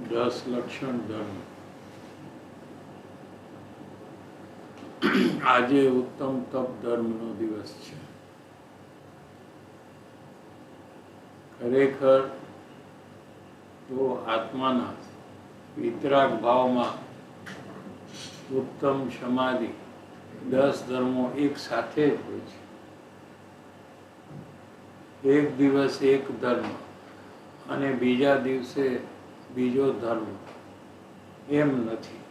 10 લક્ષણ ધર્મ. આજે ઉત્તમ તપ ધર્મનો દિવસ છે. ખરેખર તો આત્માના વિતરાગ ભાવમાં ઉત્તમ સમાધિ 10 ધર્મો એક સાથે જ હોય છે. એક દિવસ એક ધર્મ અને બીજા દિવસે બીજો ધર્મ એમ નથી,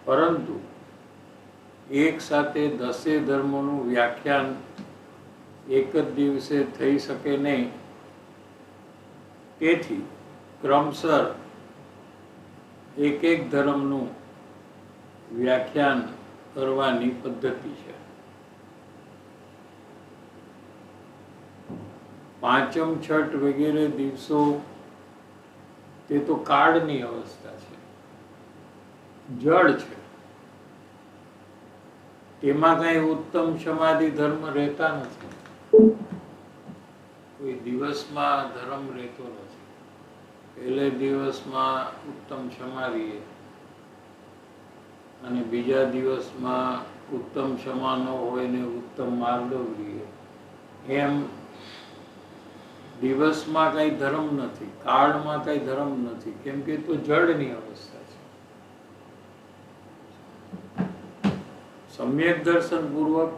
પરંતુ એક સાથે 10 ધર્મોનું વ્યાખ્યાન એક જ દિવસે થઈ શકે નહીં. તેથી ક્રમશર એક એક ધર્મનું વ્યાખ્યાન કરવાની પદ્ધતિ છે. પાંચમ છઠ વગેરે દિવસો તે તો કાળની અવસ્થા છે, જળ છે. તેમાં કઈ ઉત્તમ સમાધિ ધર્મ રહેતા નથી. કોઈ દિવસમાં ધર્મ રહેતો નથી. પહેલે દિવસમાં ઉત્તમ સમાધિ અને બીજા દિવસમાં ઉત્તમ ક્ષમા ન હોય ને ઉત્તમ માર્ગવરીય, એમ દિવસમાં કઈ ધર્મ નથી, કાળમાં કઈ ધર્મ નથી, કેમ કે તો જળની અવસ્થા છે. સમ્યક દર્શન પૂર્વક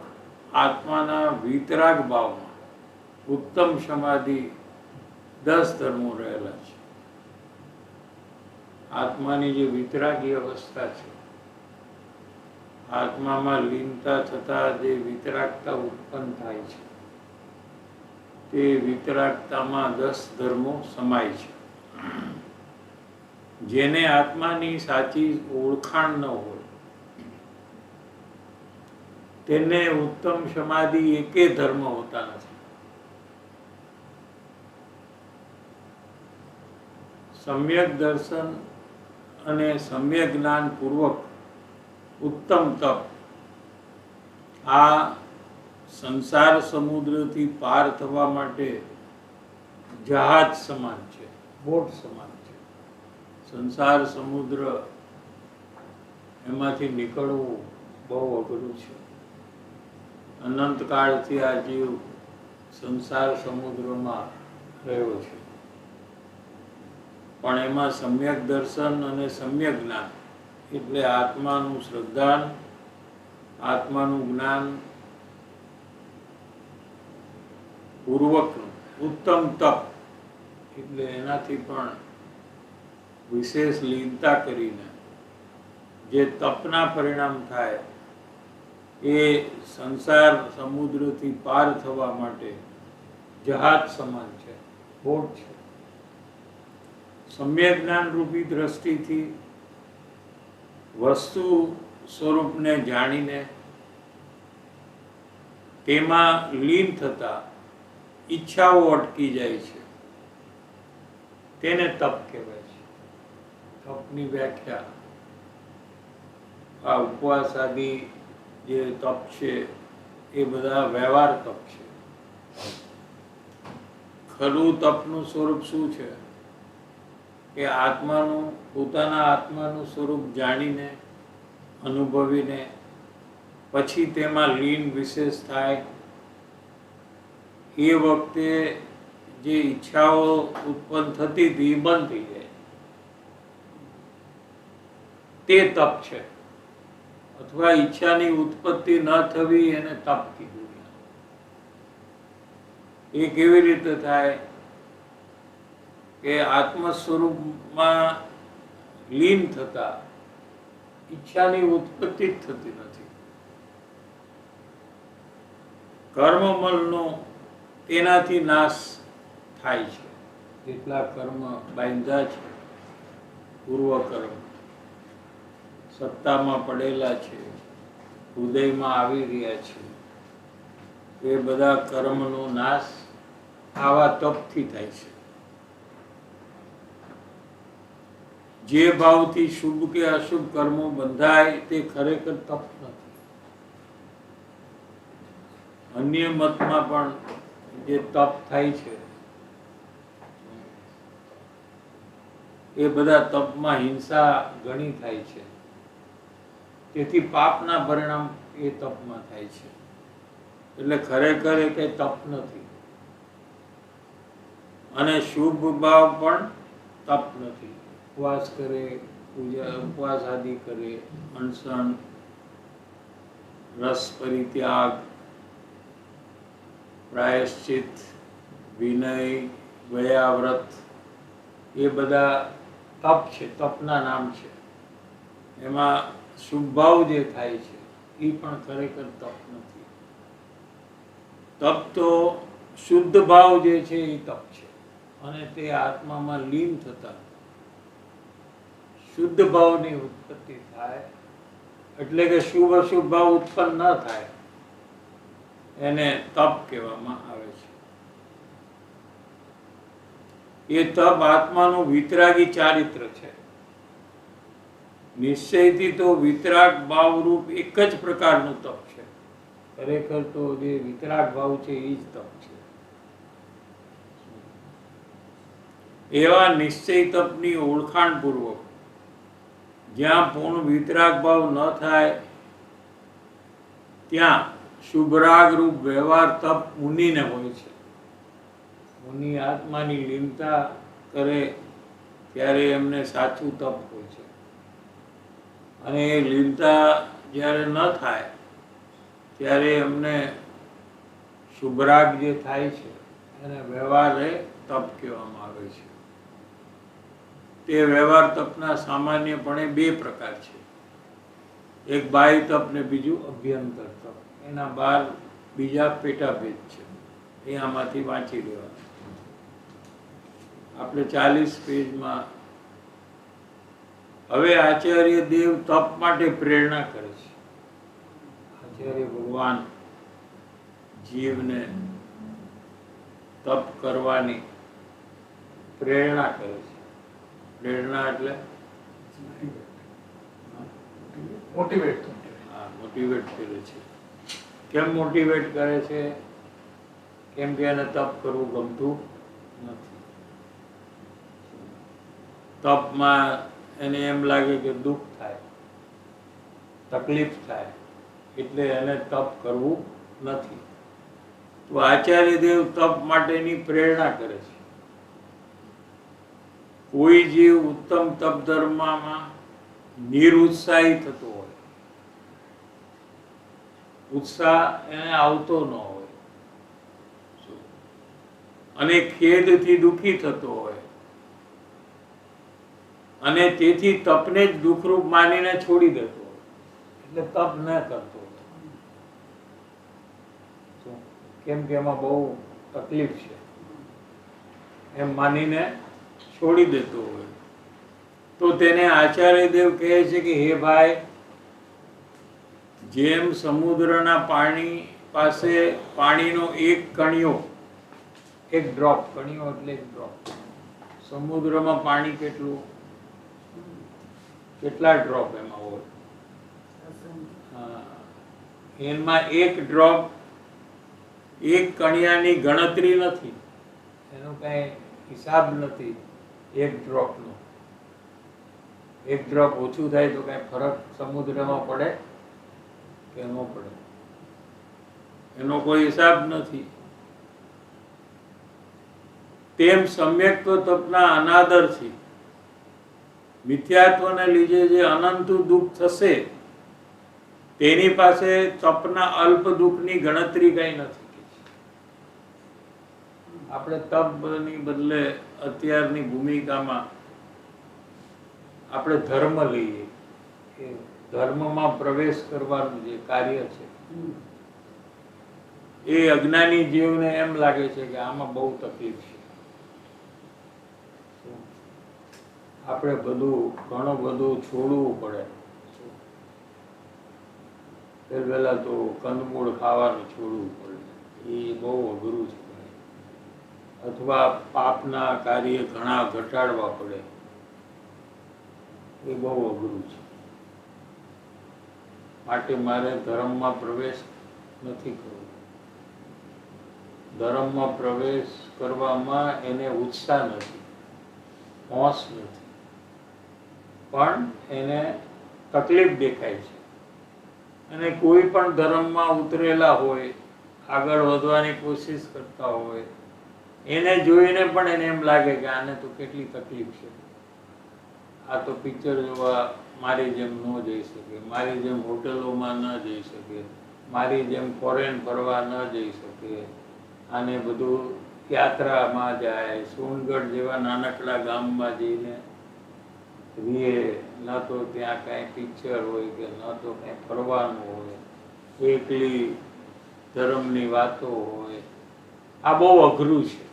આત્માના વિતરાગ ભાવમાં ઉત્તમ સમાધિ 10 ધર્મો રહેલા છે. આત્માની જે વિતરાગી અવસ્થા છે, આત્મામાં લીનતા થતા જે વિતરાગતા ઉત્પન્ન થાય છે, તે વિતરાગતામાં 10 ધર્મો સમાય છે. જેને આત્માની સાચી ઓળખાણ ન હોય તેને ઉત્તમ સમાધિ એકે ધર્મ હોતા નથી. સમ્યક દર્શન અને સમ્યક જ્ઞાન પૂર્વક ઉત્તમ તપ આ સંસાર સમુદ્રથી પાર થવા માટે જહાજ સમાન છે, બોટ સમાન છે. સંસાર સમુદ્ર એમાંથી નીકળવું બહુ અઘરું છે. અનંતકાળથી આ જીવ સંસાર સમુદ્રમાં રહ્યો છે, પણ એમાં સમ્યક દર્શન અને સમ્યક જ્ઞાન એટલે આત્માનું શ્રદ્ધાન, આત્માનું જ્ઞાન પૂર્વકનું ઉત્તમ તપ એટલે એનાથી પણ વિશેષ લીનતા કરીને જે તપના પરિણામ થાય એ સંસાર સમુદ્રથી પાર થવા માટે જહાજ સમાન છે, બોટ છે. સમ્યક જ્ઞાન રૂપી દ્રષ્ટિથી વસ્તુ સ્વરૂપને જાણીને તેમાં લીન થતા ઈચ્છાઓ અટકી જાય છે, તેને તપ કહેવાય છે. તપની વ્યાખ્યા આ ઉપવાસ આદિ જે તપ છે એ બધા વ્યવહાર તપ છે. ખરું તપનું સ્વરૂપ શું છે કે આત્માનું, પોતાના આત્માનું સ્વરૂપ જાણીને અનુભવીને પછી તેમાં લીન વિશેષ થાય. એ વખતે જે ઈચ્છાઓ ઉત્પન્ન થતી હતી એ બંધ થઈ જાય, તે તપ છે. અથવા ઈચ્છાની ઉત્પત્તિ ન થવી એને તપ કીધું. એ કેવી રીતે થાય કે આત્મ સ્વરૂપમાં લીન થતા ઈચ્છાની ઉત્પત્તિ જ થતી નથી. કર્મમલનો તેનાથી નાશ થાય છે. જેટલા કર્મ બાંધ્યા છે, પૂર્વ કર્મ સત્તામાં પડેલા છે, હૃદયમાં આવી રહ્યા છે, એ બધા કર્મનો નાશ આવા તપથી થાય છે. જે ભાવથી શુભ કે અશુભ કર્મો બંધાય તે ખરેખર તપ નથી. અન્ય મતમાં પણ જે તપ થાય છે એ બધા તપમાં હિંસા ઘણી થાય છે. તેથી પાપના પરિણામ એ તપમાં થાય છે. એટલે ખરેખર એ કઈ તપ નથી. અને શુભ ભાવ પણ તપ નથી. ઉપવાસ કરે, પૂજા ઉપવાસ આદિ કરે, અનશન, રસ પરિત્યાગ, પ્રાયશ્ચિત, વિનય, વયાવ્રત, એ બધા તપ છે, તપના નામ છે. એમાં શુભ ભાવ જે થાય છે એ પણ ખરેખર તપ નથી. તપ તો શુદ્ધ ભાવ જે છે એ તપ છે. અને તે આત્મામાં લીન થતા શુદ્ધ ભાવની ઉત્પત્તિ થાય, એટલે કે શુભ અશુભ ભાવ ઉત્પન્ન ન થાય, એને તપ કહેવામાં આવે છે. એ તપ આત્માનું વિતરાગી ચારિત્ર છે. નિશ્ચયથી તો વિતરાગ ભાવરૂપ એક જ પ્રકારનું તપ છે. ખરેખર તો જે વિતરાગ ભાવ છે એ જ તપ છે. એવા નિશ્ચય તપની ઓળખાણ પૂર્વક જ્યાં પૂર્ણ વિતરાગ ભાવ ન થાય ત્યાં શુભરાગ રૂપ વ્યવહાર તપ મુનિને હોય છે. મુનિ આત્માની લીનતા કરે ત્યારે એમને સાચું તપ હોય છે. અને એ લીનતા જ્યારે ન થાય ત્યારે એમને શુભરાગ જે થાય છે એને વ્યવહારે તપ કહેવામાં આવે છે. તે વ્યવહાર તપના સામાન્યપણે બે પ્રકાર છે. એક બાહ્ય તપ ને બીજું અભ્યંતર તપ. એના બહાર બીજા પેટાભેદ છે. એ આમાંથી વાંચી લેવા. આપણે 40 પેજમાં હવે આચાર્ય દેવ તપ માટે પ્રેરણા કરે છે. આચાર્ય ભગવાન જીવને તપ કરવાની પ્રેરણા કરે છે. પ્રેરણા એટલે મોટિવેટ કરે છે. કેમ મોટિવેટ કરે છે? કેમ કે એને તપ કરવું ગમતું નથી. તપમાં એને એમ લાગે કે દુઃખ થાય, તકલીફ થાય, એટલે એને તપ કરવું નથી. તો આચાર્ય દેવ તપ માટેની પ્રેરણા કરે છે. કોઈ જીવ ઉત્તમ તપ ધર્મમાં નિરુત્સાહી થતો હોય, ઉત્સાહ એને આવતો ન હોય, અને ખેદથી દુઃખી થતો હોય, અને તેથી તપને જ દુઃખરૂપ માનીને છોડી દેતો હોય, એટલે તપ ન કરતો હોય. કેમ કે એમાં બહુ તકલીફ છે એમ માનીને છોડી દેતો હોય, તો તેને આચાર્ય દેવ કહે છે કે હે ભાઈ, જેમ સમુદ્રના પાણી પાસે પાણીનો એક કણિયો, એક ડ્રોપ, કણિયો એટલે એક ડ્રોપ, સમુદ્રમાં પાણી કેટલા ડ્રોપ એમાં હોય, એમાં એક ડ્રોપ, એક કણિયાની ગણતરી નથી, એનો કઈ હિસાબ નથી. એક ડ્રોપનો એક ડ્રોપ ઓછું થાય તો કઈ ફરક સમુદ્રમાં પડે કે ન પડે, એનો કોઈ હિસાબ નથી. તેમ સમ્યક્ત્વ તપના અનાદરથી મિથ્યાત્વને લીધે જે અનંત દુઃખ થશે, તેની પાસે તપના અલ્પ દુઃખની ગણતરી કઈ નથી. આપણે તપની બદલે અત્યારની ભૂમિકામાં આપણે ધર્મ લઈએ. એ ધર્મમાં પ્રવેશ કરવાનું જે કાર્ય છે, એ અજ્ઞાની જીવને એમ લાગે છે કે આમાં બહુ તકલીફ છે, આપણે ઘણું બધું છોડવું પડે. પહેલા તો કંદમૂળ ખાવાનું છોડવું પડે, એ બહુ અઘરું છે. અથવા પાપના કાર્ય ઘણા ઘટાડવા પડે, એ બહુ અઘરું છે. માટે મારે ધર્મમાં પ્રવેશ નથી કરવો. ધર્મમાં પ્રવેશ કરવામાં એને ઉત્સાહ નથી, હોશ નથી. પણ એને તકલીફ દેખાય છે. અને કોઈ પણ ધર્મમાં ઉતરેલા હોય, આગળ વધવાની કોશિશ કરતા હોય, એને જોઈને પણ એને એમ લાગે કે આને તો કેટલી તકલીફ છે, આ તો પિક્ચર જોવા મારી જેમ ન જઈ શકે, મારી જેમ હોટલોમાં ન જઈ શકે, મારી જેમ ફોરેન ફરવા ન જઈ શકે, આને બધું યાત્રામાં જાય, સોનગઢ જેવા નાનકડા ગામમાં જઈને રીએ, ન તો ત્યાં કાંઈ પિક્ચર હોય કે ન તો કાંઈ ફરવાનું હોય, એકલી ધર્મની વાતો હોય. આ બહુ અઘરું છે.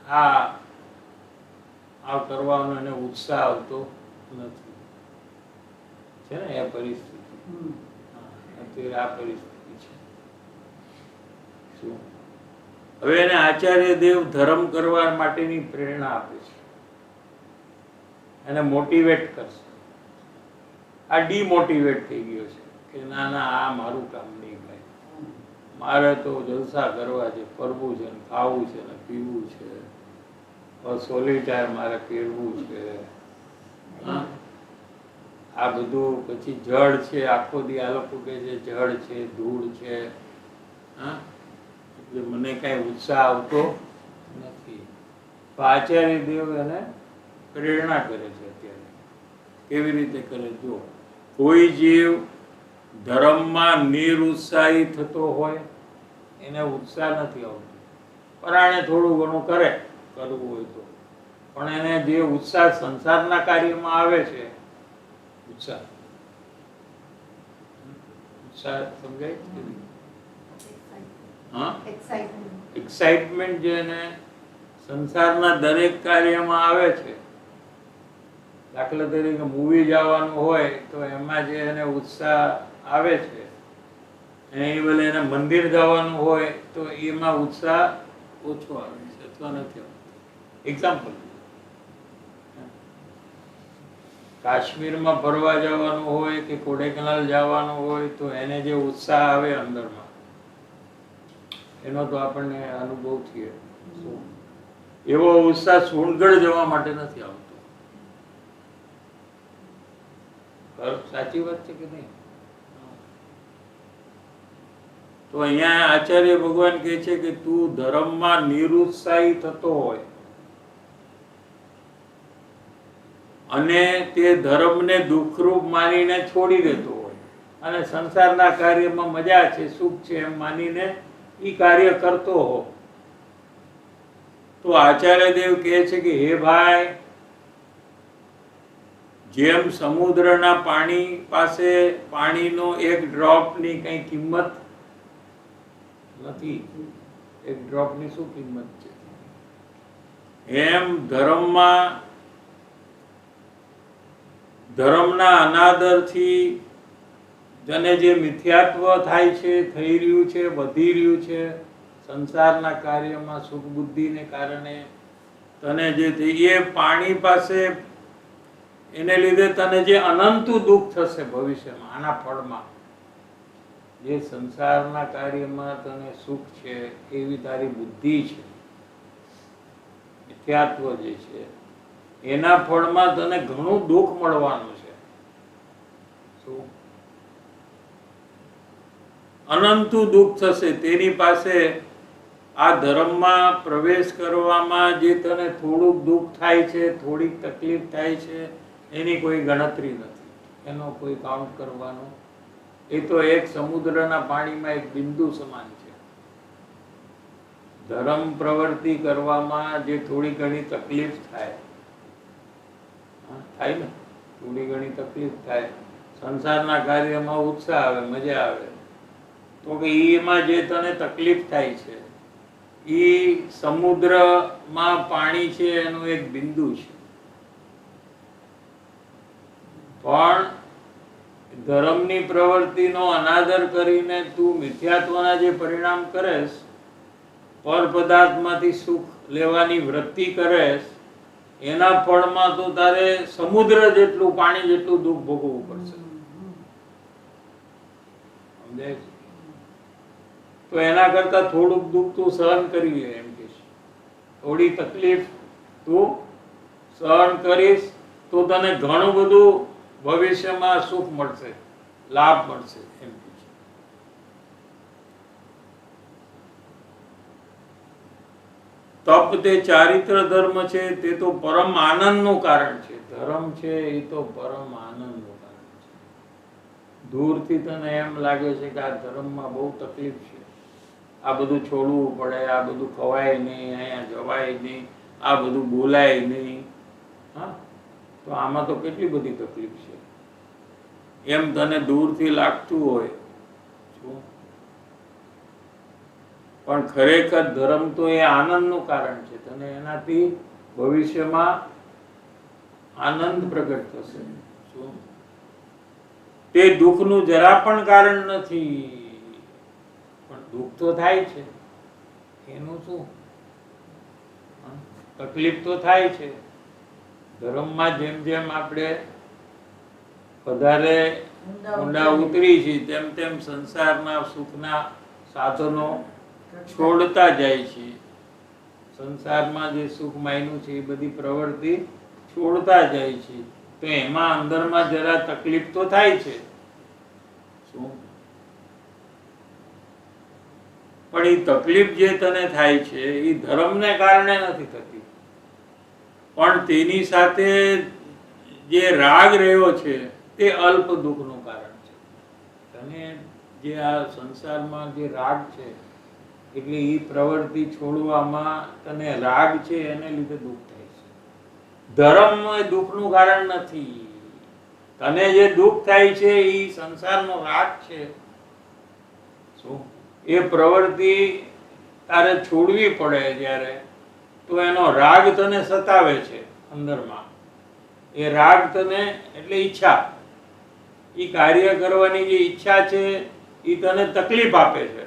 આ કરવાનો એને ઉત્સાહ આવતો નથી, છે ને એ પરિસ્થિતિ. અત્યારે આ પરિસ્થિતિ છે. શું હવે એને આચાર્ય દેવ ધર્મ કરવા માટેની પ્રેરણા આપે છે, એને મોટિવેટ કરશે. આ ડિમોટિવેટ થઈ ગયો છે કે ના ના, આ મારું કામ નહીં ભાઈ, મારે તો જલસા કરવા છે, ફરવું છે, ખાવું છે ને પીવું છે, સોલિટાયર મારે પહેરવું છે. આ બધું પછી જળ છે, આખો દી આ લોકો કહે છે જળ છે, ધૂળ છે, એટલે મને કાંઈ ઉત્સાહ આવતો નથી. તો આચાર્ય દેવ એને પ્રેરણા કરે છે. અત્યારે કેવી રીતે કરે? જો કોઈ જીવ ધર્મમાં નિરુત્સાહી થતો હોય, એને ઉત્સાહ નથી આવતો, પરાણે થોડું ઘણું કરે, કરવું હોય તો, પણ એને જે ઉત્સાહ સંસારના કાર્યમાં આવે છે, ઉત્સાહ સમજાય? હા, એક્સાઇટમેન્ટ જે એને સંસારના દરેક કાર્યમાં આવે છે. દાખલા તરીકે મૂવી જવાનું હોય તો એમાં જે એને ઉત્સાહ આવે છે, એની બદલે એને મંદિર જવાનું હોય તો એમાં ઉત્સાહ ઓછો આવે છે અથવા નથી આવતો. એક્ઝામ્પલ, કાશ્મીરમાં ફરવા જવાનું હોય કે કોડેકનાલ જવાનું હોય તો એને જે ઉત્સાહ આવે અંદરમાં, એનો તો આપણને અનુભવ થયો, એવો ઉત્સાહ સોનગઢ જવા માટે નથી આવતો. સાચી વાત છે કે નહીં? તો અહીંયા આચાર્ય ભગવાન કહે છે કે તું ધર્મમાં નિરુત્સાહી થતો હોય અને તે ધર્મને દુઃખરૂપ માનીને છોડી દેતો હોય અને સંસારના કાર્યમાં મજા છે, સુખ છે એમ માનીને એ કાર્ય કરતો હો, તો આચાર્ય દેવ કહે છે કે હે ભાઈ, જેમ સમુદ્રના પાણી પાસે પાણીનો એક ડ્રોપની કઈ કિંમત નથી, એક ડ્રોપની શું કિંમત છે, એમ ધર્મના અનાદરથી તને જે મિથ્યાત્વ થાય છે, થઈ રહ્યું છે, વધી રહ્યું છે, સંસારના કાર્યમાં સુખ બુદ્ધિને કારણે તને જે એ પાણી પાસે, એને લીધે તને જે અનંત દુઃખ થશે ભવિષ્યમાં, આના ફળમાં જે સંસારના કાર્યમાં તને સુખ છે એવી તારી બુદ્ધિ છે, મિથ્યાત્વ જે છે, એના ફળમાં તને ઘણું દુઃખ મળવાનું છે. શું? અનંત દુઃખ થશે. તેની પાસે આ ધર્મમાં પ્રવેશ કરવામાં જે તને થોડુંક દુઃખ થાય છે, થોડીક તકલીફ થાય છે, એની કોઈ ગણતરી નથી, એનો કોઈ કાઉન્ટ કરવાનો. એ તો એક સમુદ્રના પાણીમાં એક બિંદુ સમાન છે. ધર્મ પ્રવૃત્તિ કરવામાં જે થોડી ઘણી તકલીફ થાય ને, થોડી ઘણી તકલીફ થાય, સંસારના કાર્યમાં ઉત્સાહ આવે, મજા આવે, તો કે એમાં જે તને તકલીફ થાય છે એ સમુદ્રમાં પાણી છે એનું એક બિંદુ છે. પણ ધર્મની પ્રવૃત્તિનો અનાદર કરીને તું મિથ્યાત્વના જે પરિણામ કરેશ, પર પદાર્થમાંથી સુખ લેવાની વૃત્તિ કરેશ, એના ફળમાં તો તારે સમુદ્ર જેટલું, પાણી જેટલું દુઃખ ભોગવવું પડશે. સમજાય છે? તો એના કરતા થોડુંક દુઃખ તું સહન કરી લે, એમ કે થોડી તકલીફ તું સહન કરીશ તો તને ઘણું બધું ભવિષ્યમાં સુખ મળશે, લાભ મળશે એમ કે છે. તપ તે ચારિત્ર ધર્મ છે, તે તો પરમ આનંદનું કારણ છે. ધર્મ છે એ તો પરમ આનંદનું કારણ છે. દૂરથી તને એમ લાગે છે કે આ ધર્મમાં બહુ તકલીફ છે, આ બધું છોડવું પડે, આ બધું ખવાય નહીં, અહીંયા જવાય નહીં, આ બધું બોલાય નહીં. હા, તો આમાં તો કેટલી બધી તકલીફ છે એમ તને દૂરથી લાગતું હોય. શું? પણ ખરેખર ધર્મ તો એ આનંદનું કારણ છે. તને એનાથી ભવિષ્યમાં આનંદ પ્રગટ થશે. શું? તે દુઃખનું જરા પણ કારણ નથી. પણ દુઃખ તો થાય છે, એનું શું? તકલીફ તો થાય છે. ધર્મમાં જેમ જેમ આપણે વધારે ઊંડા ઉતરી છીએ તેમ તેમ સંસારના સુખના સાધનો છોડતા જાય છે. સંસારમાં જે સુખ માન્યું છે એ બધી પ્રવૃત્તિ છોડતા જાય છે. તો એમાં અંદરમાં જરા તકલીફ તો થાય છે. શું? પણ એ તકલીફ જે તને થાય છે એ ધર્મને કારણે નથી થતી, પણ તેની સાથે જે રાગ રહ્યો છે તે અલ્પ દુઃખનું કારણ છે. તને જે આ સંસારમાં જે રાગ છે એટલે એ પ્રવૃત્તિ છોડવામાં તને રાગ છે એને લીધે દુઃખ થાય છે. ધર્મ એ દુઃખનું કારણ નથી. તને જે દુઃખ થાય છે એ સંસારનો રાગ છે. શું? એ પ્રવૃત્તિ તારે છોડવી પડે જ્યારે, તો એનો રાગ તને સતાવે છે અંદરમાં. એ રાગ તને એટલે ઈચ્છા, એ કાર્ય કરવાની જે ઈચ્છા છે એ તને તકલીફ આપે છે.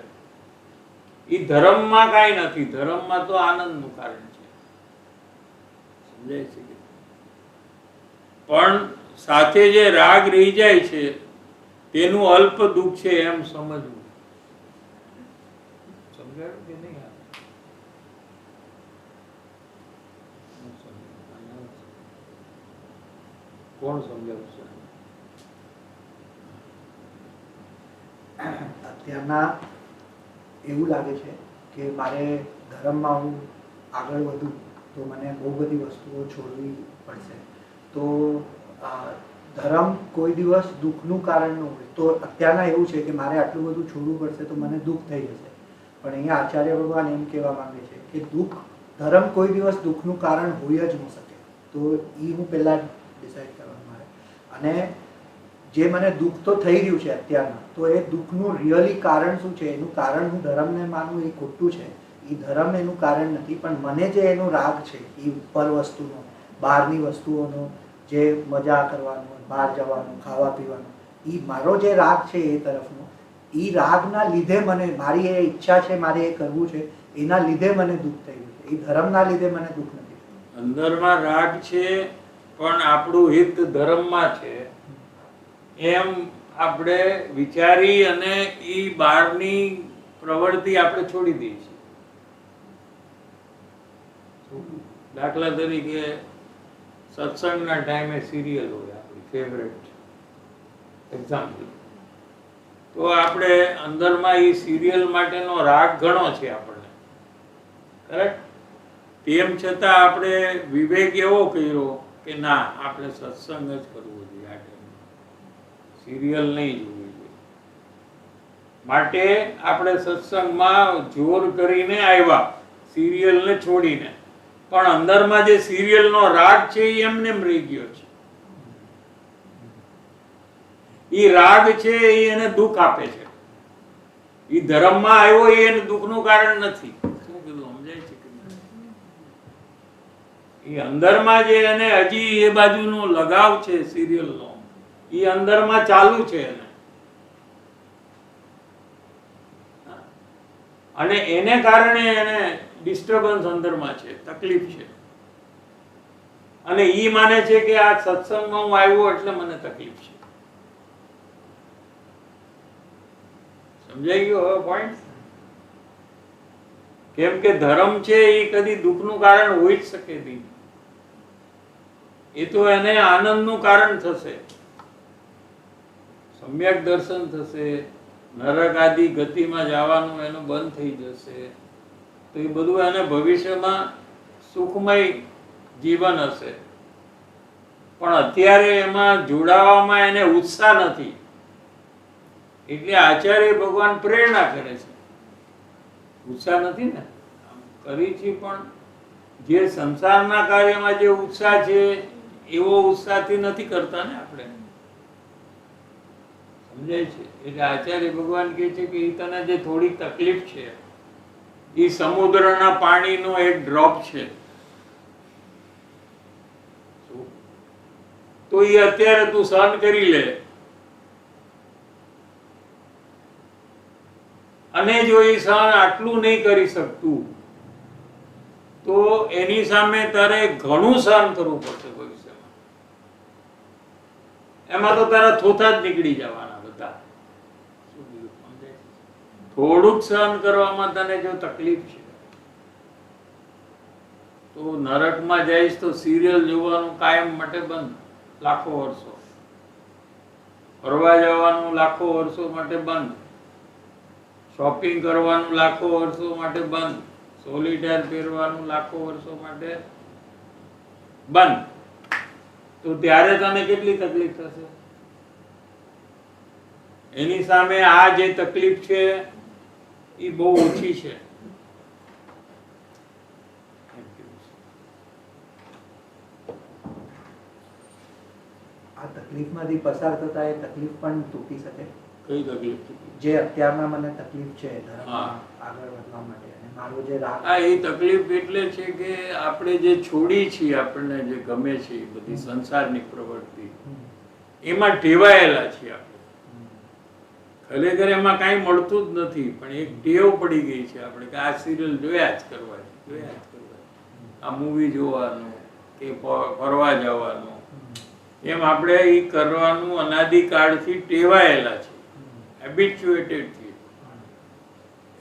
એ ધર્મમાં કાંઈ નથી. ધર્મમાં તો આનંદનું કારણ છે. સમજાય છે? પણ સાથે જે રાગ રહી જાય છે તેનું અલ્પ દુઃખ છે એમ સમજવું. સમજાયું કે નહીં? કોણ સમજાવશે? અત્યારના એવું લાગે છે કે મારે ધર્મમાં હું આગળ વધું તો મને બહુ બધી વસ્તુઓ છોડવી પડશે. તો ધર્મ કોઈ દિવસ દુઃખનું કારણ ન હોય. તો અત્યારના એવું છે કે મારે આટલું બધું છોડવું પડશે તો મને દુઃખ થઈ જશે. પણ અહીંયા આચાર્ય ભગવાન એમ કહેવા માંગે છે કે દુઃખ, ધર્મ કોઈ દિવસ દુઃખનું કારણ હોઈ જ ન શકે. તો એ હું પહેલાં ડિસાઈડ કરવાનું મારે. અને જે મને દુઃખ તો થઈ રહ્યું છે અત્યારમાં, તો એ દુઃખનું રિયલી કારણ શું છે? એનું કારણ હું ધર્મને માનું એ ખોટું છે. એ ધર્મ એનું કારણ નથી, પણ મને જે એનો રાગ છે એ ઉપર વસ્તુનો, બહારની વસ્તુઓનો, જે મજા કરવાનો, બહાર જવાનું, ખાવા પીવાનું, એ મારો જે રાગ છે એ તરફનો, એ રાગના લીધે મને, મારી એ ઈચ્છા છે, મારે એ કરવું છે, એના લીધે મને દુઃખ થઈ રહ્યું છે. એ ધર્મના લીધે મને દુઃખ નથી થયું. અંદરમાં રાગ છે પણ આપણું હિત ધર્મમાં છે એમ આપણે વિચારી અને એ બહારની પ્રવૃત્તિ આપણે છોડી દઈએ છીએ. દાખલા તરીકે સત્સંગના ટાઈમે સિરિયલ હોય આપણી ફેવરેટ એક્ઝામ્પલ, તો આપણે અંદરમાં એ સિરિયલ માટેનો રાગ ઘણો છે આપણને, કરેક્ટ? તેમ છતાં આપણે વિવેક એવો કર્યો કે ના, આપણે સત્સંગ જ કરવો જોઈએ, આ ટાઈમે સિરિયલ નહીં જોવી જોઈએ. માટે આપણે સત્સંગમાં જોર કરીને આવ્યા સિરિયલને છોડીને, પણ અંદરમાં જે સિરિયલનો રાગ છે એ એમને એમ રહી ગયો છે. એ રાગ છે એ એને દુઃખ આપે છે. એ ધર્મમાં આવ્યો એ એને દુઃખનું કારણ નથી. શું કીધું? સમજાય છે કે એ અંદરમાં જે એને હજી એ બાજુનો લગાવ છે સિરિયલનો, એ અંદરમાં ચાલુ છે એને, અને એને કારણે એને ડિસ્ટર્બન્સ અંદરમાં છે, તકલીફ છે. અને ઈ માને છે કે આ સત્સંગમાં હું આવ્યો એટલે મને તકલીફ છે. સમજાઈ ગયો હવે પોઈન્ટ? કેમ કે ધર્મ છે એ કદી દુઃખનું કારણ હોઈ જ શકે નહીં. એ તો એને આનંદનું કારણ થશે, સમ્યક દર્શન થશે, નરક આદિ ગતિમાં જવાનું એનું બંધ થઈ જશે, તો એ બધું એને ભવિષ્યમાં સુખમય જીવન હશે. પણ અત્યારે એમાં જોડાવામાં એને ઉત્સાહ નથી, એટલે આચાર્ય ભગવાન પ્રેરણા કરે છે. ઉત્સાહ નથી ને, આમ કરી છે પણ જે સંસારના કાર્યમાં જે ઉત્સાહ છે એવો ઉત્સાહથી નથી કરતા ને આપણે, સમજાય છે? એટલે આચાર્ય ભગવાન કહે છે કે એ તને જે થોડી તકલીફ છે એ સમુદ્રના પાણીનો એક ડ્રોપ છે, તો એ અત્યારે તું સહન કરી લે, અને જો એ સહન આટલું નહીં કરી શકતું તો એની સામે તારે ઘણું સહન કરવું પડશે ભવિષ્યમાં. એમાં તો તારા થોથા જ નીકળી જવાના બધા. થોડુંક સહન કરવામાં તને જો તકલીફ છે તો નરકમાં જઈશ તો સિરિયલ જોવાનું કાયમ માટે બંધ, લાખો વર્ષો. ફરવા જવાનું લાખો વર્ષો માટે બંધ, શોપિંગ કરવાનું લાખો વર્ષો માટે બંધ, સોલિટેર પહેરવાનું લાખો વર્ષો માટે બંધ. તો ત્યારે તને કેટલી તકલીફ થશે? એની સામે આ જે તકલીફ છે એ બહુ ઓછી છે. આ તકલીફમાંથી પસાર થતા એ તકલીફ પણ તૂટી શકે. કઈ તકલીફ? જે અત્યારમાં મને તકલીફ છે ધર્મમાં આગળ વધવા માટે, અને મારો જે રાગ, આ એ તકલીફ એટલે છે કે આપણે જે છોડી છીએ, આપણને જે ગમે છે એ બધી સંસારની પ્રવૃત્તિ, એમાં ટેવાયેલા છીએ આપણે. ખરેખર એમાં કાંઈ મળતું જ નથી, પણ એક ટેવ પડી ગઈ છે આપણે કે આ સિરિયલ જોયા જ કરવાની, જોયા જ કરવાની, આ મૂવી જોવાનું કે ફરવા જવાનું, એમ આપણે એ કરવાનું અનાદિકાળથી ટેવાયેલા છે, હેબિચ્યુએટેડ છે.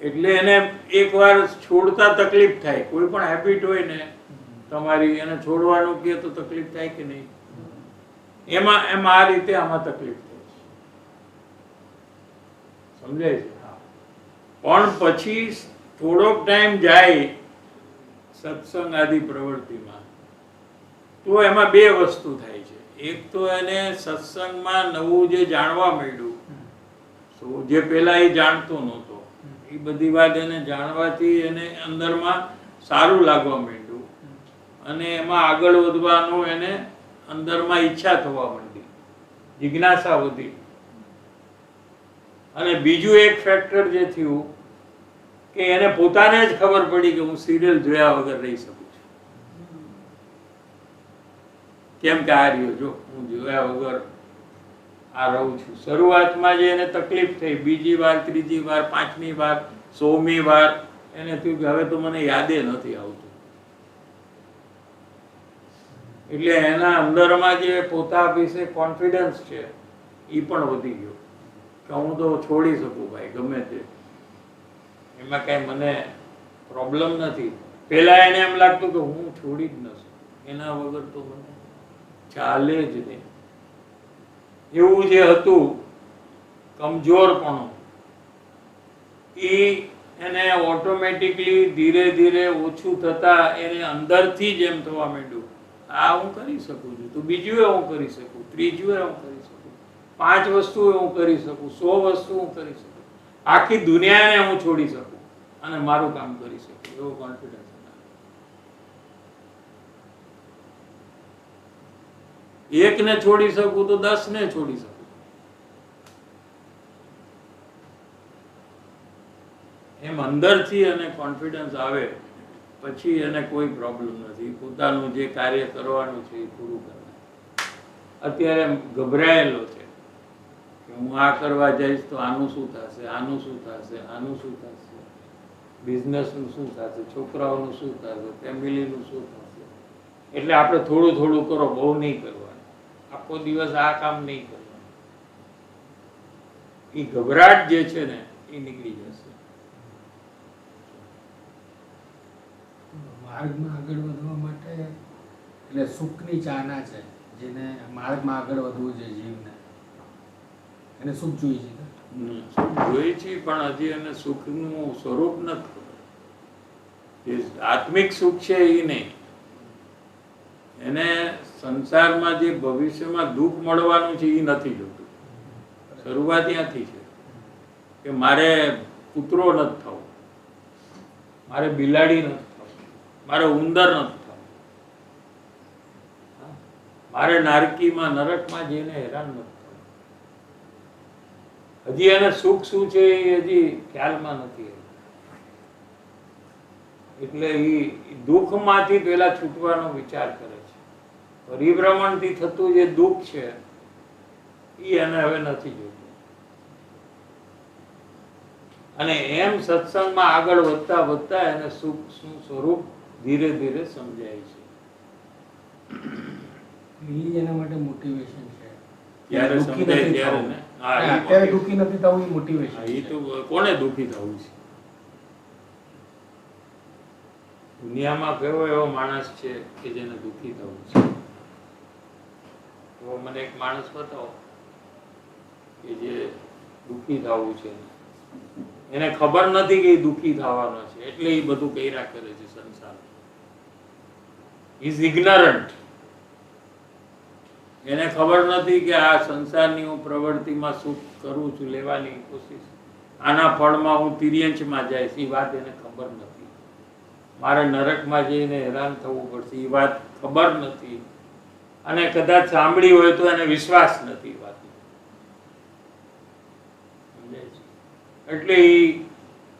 એટલે એને એકવાર છોડતા તકલીફ થાય. કોઈ પણ હેબિટ હોય ને તમારી, એને છોડવાનું કહે તો તકલીફ થાય કે નહીં? એમાં આ રીતે આમાં તકલીફ થાય છે, સમજાય છે? પણ પછી થોડોક ટાઈમ જાય સત્સંગ આદિ પ્રવૃત્તિમાં, તો એમાં બે વસ્તુ થાય છે. એક તો એને સત્સંગમાં નવું જે જાણવા મળ્યું, તો જે પેલા એ જાણતો નહોતો, એ બધી વાત એને જાણવાથી એને અંદરમાં સારું લાગવા માંડ્યું, અને એમાં આગળ વધવાનું એને અંદરમાં ઈચ્છા થવા માંડી, જિજ્ઞાસા વધી. અને બીજું એક ફેક્ટર જે થયું કે એને પોતાને જ ખબર પડી કે હું સિરિયલ જોયા વગર રહી શકું છું. કેમ કે આ રહ્યો જો હું જોયા વગર આ રહું છું. શરૂઆતમાં જે એને તકલીફ થઈ, બીજી વાર, ત્રીજી વાર, પાંચમી વાર, 100મી વાર એને થયું કે હવે તો મને યાદે નથી આવતું. એટલે એના અંદરમાં જે પોતા વિશે કોન્ફિડન્સ છે એ પણ વધી ગયો કે હું તો છોડી શકું ભાઈ ગમે તે, એમાં કઈ મને પ્રોબ્લેમ નથી. પેલા એને એમ લાગતું કે હું છોડી જ ન શકું, એના વગર તો મને ચાલે જ નહીં. એવું જે હતું કમજોરપણું, એ એને ઓટોમેટિકલી ધીરે ધીરે ઓછું થતા એને અંદરથી જ એમ થવા માંડ્યું, આ હું કરી શકું છું, તો બીજું હું કરી શકું, ત્રીજું હું કરી શકું, 5 વસ્તુ હું કરી શકું, 100 વસ્તુ હું કરી શકું, આખી દુનિયાને હું છોડી શકું અને મારું કામ કરી શકું, એવો કોન્ફિડન્સ. એકને છોડી શકું તો 10 ને છોડી શકું. એમ અંદરથી એને કોન્ફિડન્સ આવે પછી એને કોઈ પ્રોબ્લેમ નથી. પોતાનું જે કાર્ય કરવાનું છે એ પૂરું કરવાનું. અત્યારે ગભરાયેલો છે કે હું આ કરવા જઈશ તો આનું શું થશે, આનું શું થશે, આનું શું થશે, બિઝનેસનું શું થશે, છોકરાઓનું શું થશે, ફેમિલીનું શું થશે. એટલે આપણે થોડું થોડું કરો, બહુ નહીં કરવાનું, આખો દિવસ આ કામ નહીં કરવાનું. એ ગભરાટ જે છે ને એ નીકળી જશે. માર્ગમાં આગળ વધવા માટે એટલે સુખની ચાહના છે, જેને માર્ગમાં આગળ વધવું છે જીવને, એને સુખ જોઈએ છે. સુખ જોઈએ છે પણ હજી એને સુખનું સ્વરૂપ નથી ખબર. જે આત્મિક સુખ છે એ નહીં. એને સંસારમાં જે ભવિષ્યમાં દુઃખ મળવાનું છે એ નથી જોતું. શરૂઆત ત્યાંથી છે કે મારે કૂતરો નથી થવું, મારે બિલાડી નથી થવું, મારે ઉંદર નથી થવું, મારે નારકીમાં નરકમાં જઈને હેરાન નથી થવું. હજી એને સુખ શું છે એ હજી ખ્યાલમાં નથી. એટલે એ દુઃખમાંથી પેલા છૂટવાનો વિચાર કરે છે. પરિભ્રમણથી થતું જે દુઃખ છે એ એને હવે નથી જોતું. અને એમ સત્સંગમાં આગળ વધતા વધતા એને સુખ શું સ્વરૂપ ધીરે ધીરે સમજાય છે. એ એના માટે મોટિવેશન છે. ત્યારે દુઃખી સમજાય નથી ત્યારે થવું. ને. હા, એ અત્યારે દુઃખી નથી થવું એ મોટિવેશન હા, છે. એ તો કોને દુઃખી થવું છે? દુનિયામાં કયો એવો માણસ છે કે જેને દુઃખી થવું છે? એવો મને એક માણસ બતાવો કે જે દુઃખી થવું છે. એને ખબર નથી કે એ દુઃખી થવાનો છે, એટલે એ બધું કર્યા કરે છે સંસાર. ઇઝ ઇગ્નરન્ટ. એને ખબર નથી કે આ સંસારની હું પ્રવૃત્તિમાં સુખ કરું છું, લેવાની કોશિશ, આના ફળમાં હું તિર્યંશમાં જઈશ, એ વાત એને ખબર નથી. મારે નરકમાં જઈને હેરાન થવું પડશે, એ વાત ખબર નથી. અને કદાચ સાંભળી હોય તો એને વિશ્વાસ નથી વાતનો. સમજાય છે? એટલે એ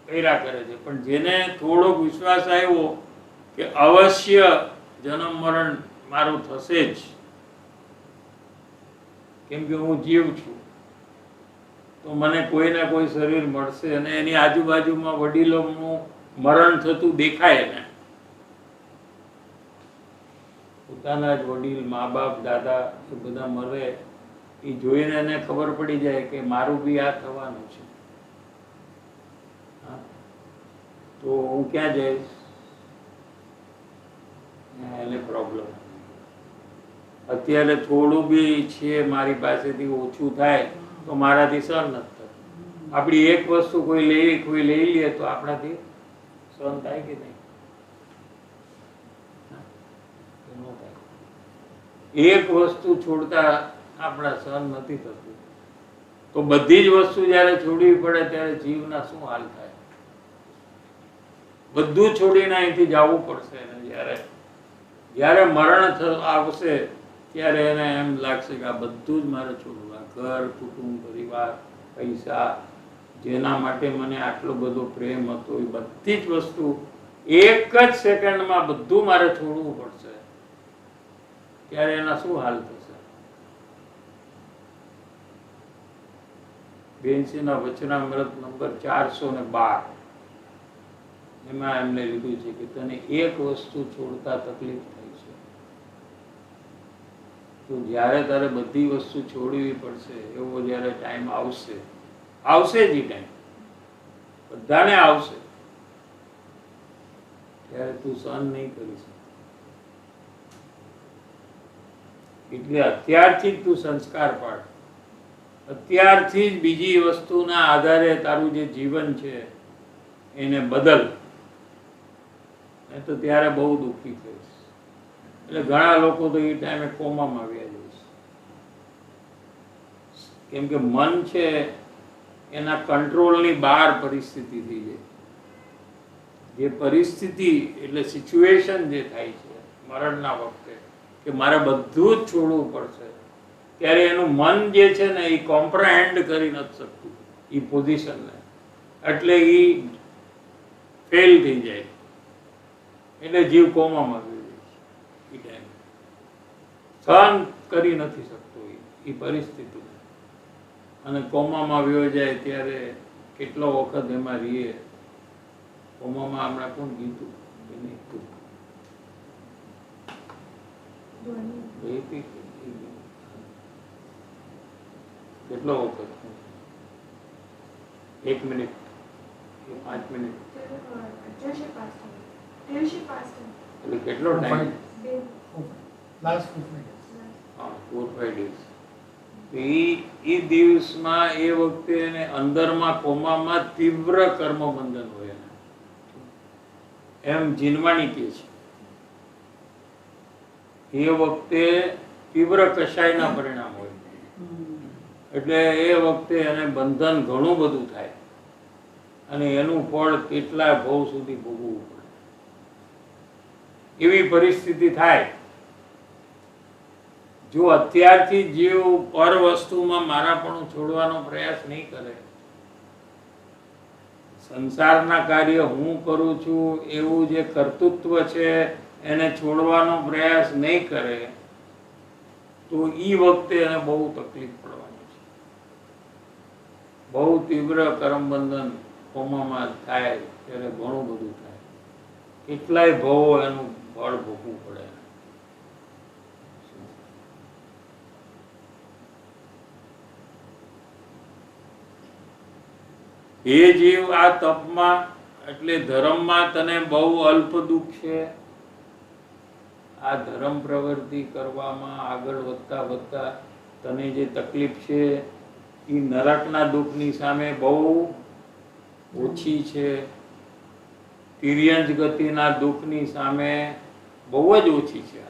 કર્યા કરે છે. પણ જેને થોડોક વિશ્વાસ આવ્યો કે અવશ્ય જન્મ મરણ મારું થશે જ, કેમ કે હું જીવ છું, તો મને કોઈ ના કોઈ શરીર મળશે, અને એની આજુબાજુમાં વડીલોનું મરણ થતું દેખાય એને. પોતાના જ વડીલ, મા બાપ, દાદા એ બધા મરે, એ જોઈને એને ખબર પડી જાય કે મારું બી આ થવાનું છે. તો હું ક્યાં જઈશ? એને પ્રોબ્લેમ. અત્યારે થોડું બી છે મારી પાસેથી ઓછું થાય તો મારાથી સહન નથી થતું. આપણી એક વસ્તુ કોઈ લઈ લે તો આપણાથી સહન થાય કે નહીં? ન થાય. એક વસ્તુ છોડતા આપણા સહન નથી થતું, તો બધી જ વસ્તુ જ્યારે છોડવી પડે ત્યારે જીવના શું હાલ થાય? બધું છોડીને અહીંથી જવું પડશે. અને જ્યારે મરણ આવશે ત્યારે એને એમ લાગશે કે આ બધું જ મારે છોડવું. આ ઘર, કુટુંબ, પરિવાર, પૈસા, જેના માટે મને આટલો બધો પ્રેમ હતો, એ બધી જ વસ્તુ એક જ સેકન્ડમાં બધું મારે છોડવું પડશે. ત્યારે એના શું હાલ થશે? બેનસીના વચનામૃત નંબર 412 એમાં એમને લીધું છે કે તને એક વસ્તુ છોડતા તકલીફ થઈ છે, તો જ્યારે તારે બધી વસ્તુ છોડવી પડશે એવો જ્યારે ટાઈમ આવશે જ, એ ટાઈમ બધાને આવશે, ત્યારે તું સહન નહીં કરી શકે. એટલે અત્યારથી જ તું સંસ્કાર પાડ. અત્યારથી જ બીજી વસ્તુના આધારે તારું જે જીવન છે એને બદલ. તો ત્યારે બહુ દુઃખી થઈશ. એટલે ઘણા લોકો તો એ ટાઈમે કોમામાં આવ્યા જઈશ. કેમ કે મન છે એના કંટ્રોલની બહાર પરિસ્થિતિ થઈ જાય. જે પરિસ્થિતિ એટલે સિચ્યુએશન જે થાય છે મરણના વખતે કે મારે બધું જ છોડવું પડશે, ત્યારે એનું મન જે છે ને એ કોમ્પ્રેહેન્ડ કરી નથી શકતું એ પોઝિશનને. એટલે એ ફેલ થઈ જાય. એટલે જીવ કોમામાં આવી જાય છે. એ ટાઈમ સહન કરી નથી શકતો એ પરિસ્થિતિને. અને કોમામાં આવ્યો જાય ત્યારે કેટલો વખત એમાં રહીએ. કોમામાં હમણાં કોણ કીધું કે નહીં? કેટલો વખત? 1 મિનિટ કે 5 મિનિટ? એટલે કેટલો ટાઈમ? Last 4-5 days. 4-5 days. એ દિવસમાં એ વખતે એને અંદરમાં કોમામાં તીવ્ર કર્મબંધન હોય એને. એમ જીનવાણી કહે છે એ વખતે તીવ્ર કશાયના પરિણામ હોય, એટલે એ વખતે એને બંધન ઘણું બધું થાય અને એનું ફળ કેટલા ભવ સુધી ભોગવવું પડે એવી પરિસ્થિતિ થાય. જો અત્યારથી જીવ પર વસ્તુમાં મારાપણું છોડવાનો પ્રયાસ નહીં કરે, સંસારના કાર્ય હું કરું છું એવું જે કર્તૃત્વ છે એને છોડવાનો પ્રયાસ નહીં કરે તો ઈ વખતે એને બહુ તકલીફ પડવાની છે. બહુ તીવ્ર કર્મબંધન કોમામાં થાય ત્યારે ઘણું બધું થાય, કેટલાય ભવો એનું ફળ ભોગવવું પડે. એ જીવ આ તપમાં એટલે ધર્મમાં તને બહુ અલ્પ દુઃખ છે, આ ધર્મ પ્રવૃત્તિ કરવામાં આગળ વધતા વધતા તને જે તકલીફ છે એ નરકના દુઃખની સામે બહુ ઓછી છે, તિર્યંજ ગતિના દુઃખની સામે બહુ જ ઓછી છે.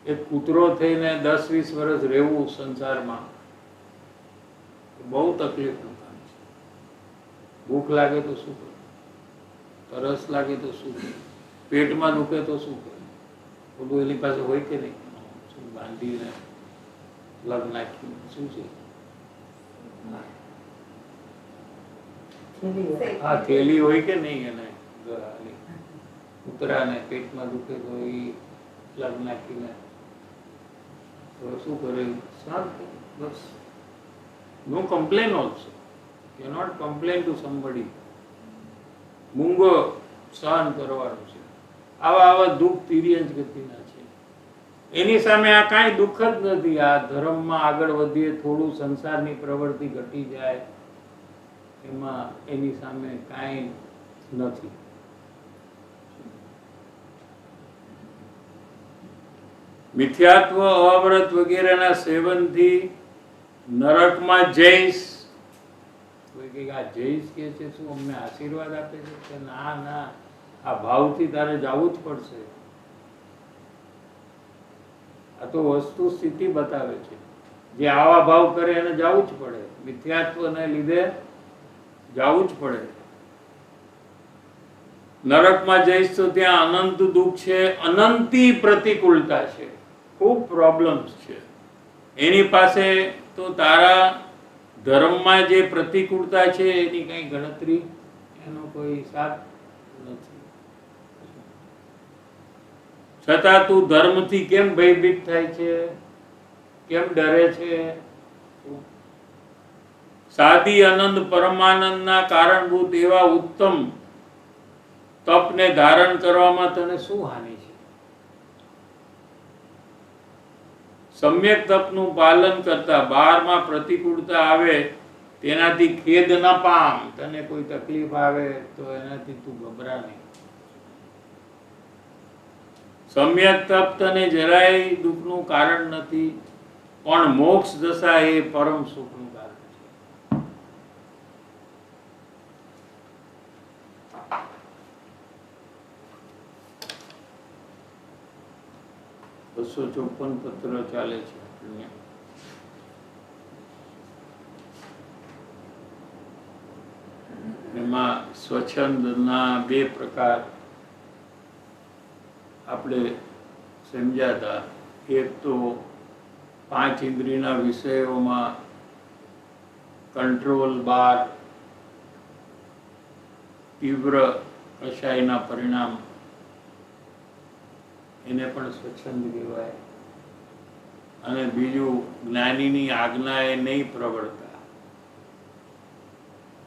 એક કૂતરો થઈને 10-20 વર્ષ રહેવું સંસારમાં બહુ તકલીફનું કામ છે. ભૂખ લાગે તો શું કરે, તરસ લાગે તો શું કરે, પેટમાં દુખે તો શું કરે, બધું એની પાસે હોય કે નહીં? શું બાંધીને લગ નાખી શું છે? હા, થેલી હોય કે નહીં? એને કૂતરાને પેટમાં દુખે તો એ લગ નાખીને શું કરે? શાંત, બસ. No complain also. cannot complain to somebody. મૂંગો સહન કરવાનું છે. આવા દુઃખ તિર્યંજ ગતિના છે, એની સામે આ કાંઈ દુઃખ જ નથી. આ ધર્મમાં આગળ વધીએ, થોડું સંસારની પ્રવૃત્તિ ઘટી જાય, એમાં એની સામે કાંઈ નથી. મિથ્યાત્વ, અવ્રત વગેરેના સેવનથી નરકમાં જઈશ. કોઈ કે આ જઈશ કે છે શું અમને આશીર્વાદ આપે છે કે ના ના, આ ભાવથી તારે જવું જ પડશે. આ તો વસ્તુ સ્થિતિ બતાવે છે. જે આવા ભાવ કરે એને જવું જ પડે, મિથ્યાત્વને લીધે જવું જ પડે. નરકમાં જઈશ તો ત્યાં અનંત દુઃખ છે, અનંતી પ્રતિકૂળતા છે, ખૂબ પ્રોબ્લેમ્સ છે. એની પાસે તો તારા ધર્મમાં જે પ્રતિકૂળતા છે એની કઈ ગણતરી, એનો કોઈ હિસાબ નથી. છતાં તું ધર્મથી કેમ ભયભીત થાય છે, કેમ ડરે છે? સાદી આનંદ પરમાનંદના કારણભૂત એવા ઉત્તમ તપને ધારણ કરવામાં તને શું હાનિ છે? સમ્યક તપનું પાલન કરતા 12માં પ્રતિકૂળતા આવે તેનાથી ખેદ ન પામ. તને કોઈ તકલીફ આવે તો એનાથી તું ગભરા નહીં. સમ્યક તપ તને જરાય દુઃખનું કારણ નથી, પણ મોક્ષ દશા એ પરમ સુખનું કારણ છે. 254 પત્ર ચાલે છે. એમાં સ્વચ્છંદના 2 પ્રકાર આપણે સમજ્યા હતા. એક તો 5 ઇન્દ્રિયના વિષયોમાં કંટ્રોલ 12, તીવ્ર કશાયના પરિણામ, એને પણ સ્વચ્છંદ કહેવાય. અને બીજું જ્ઞાનીની આજ્ઞાએ નહીં પ્રવર્તા.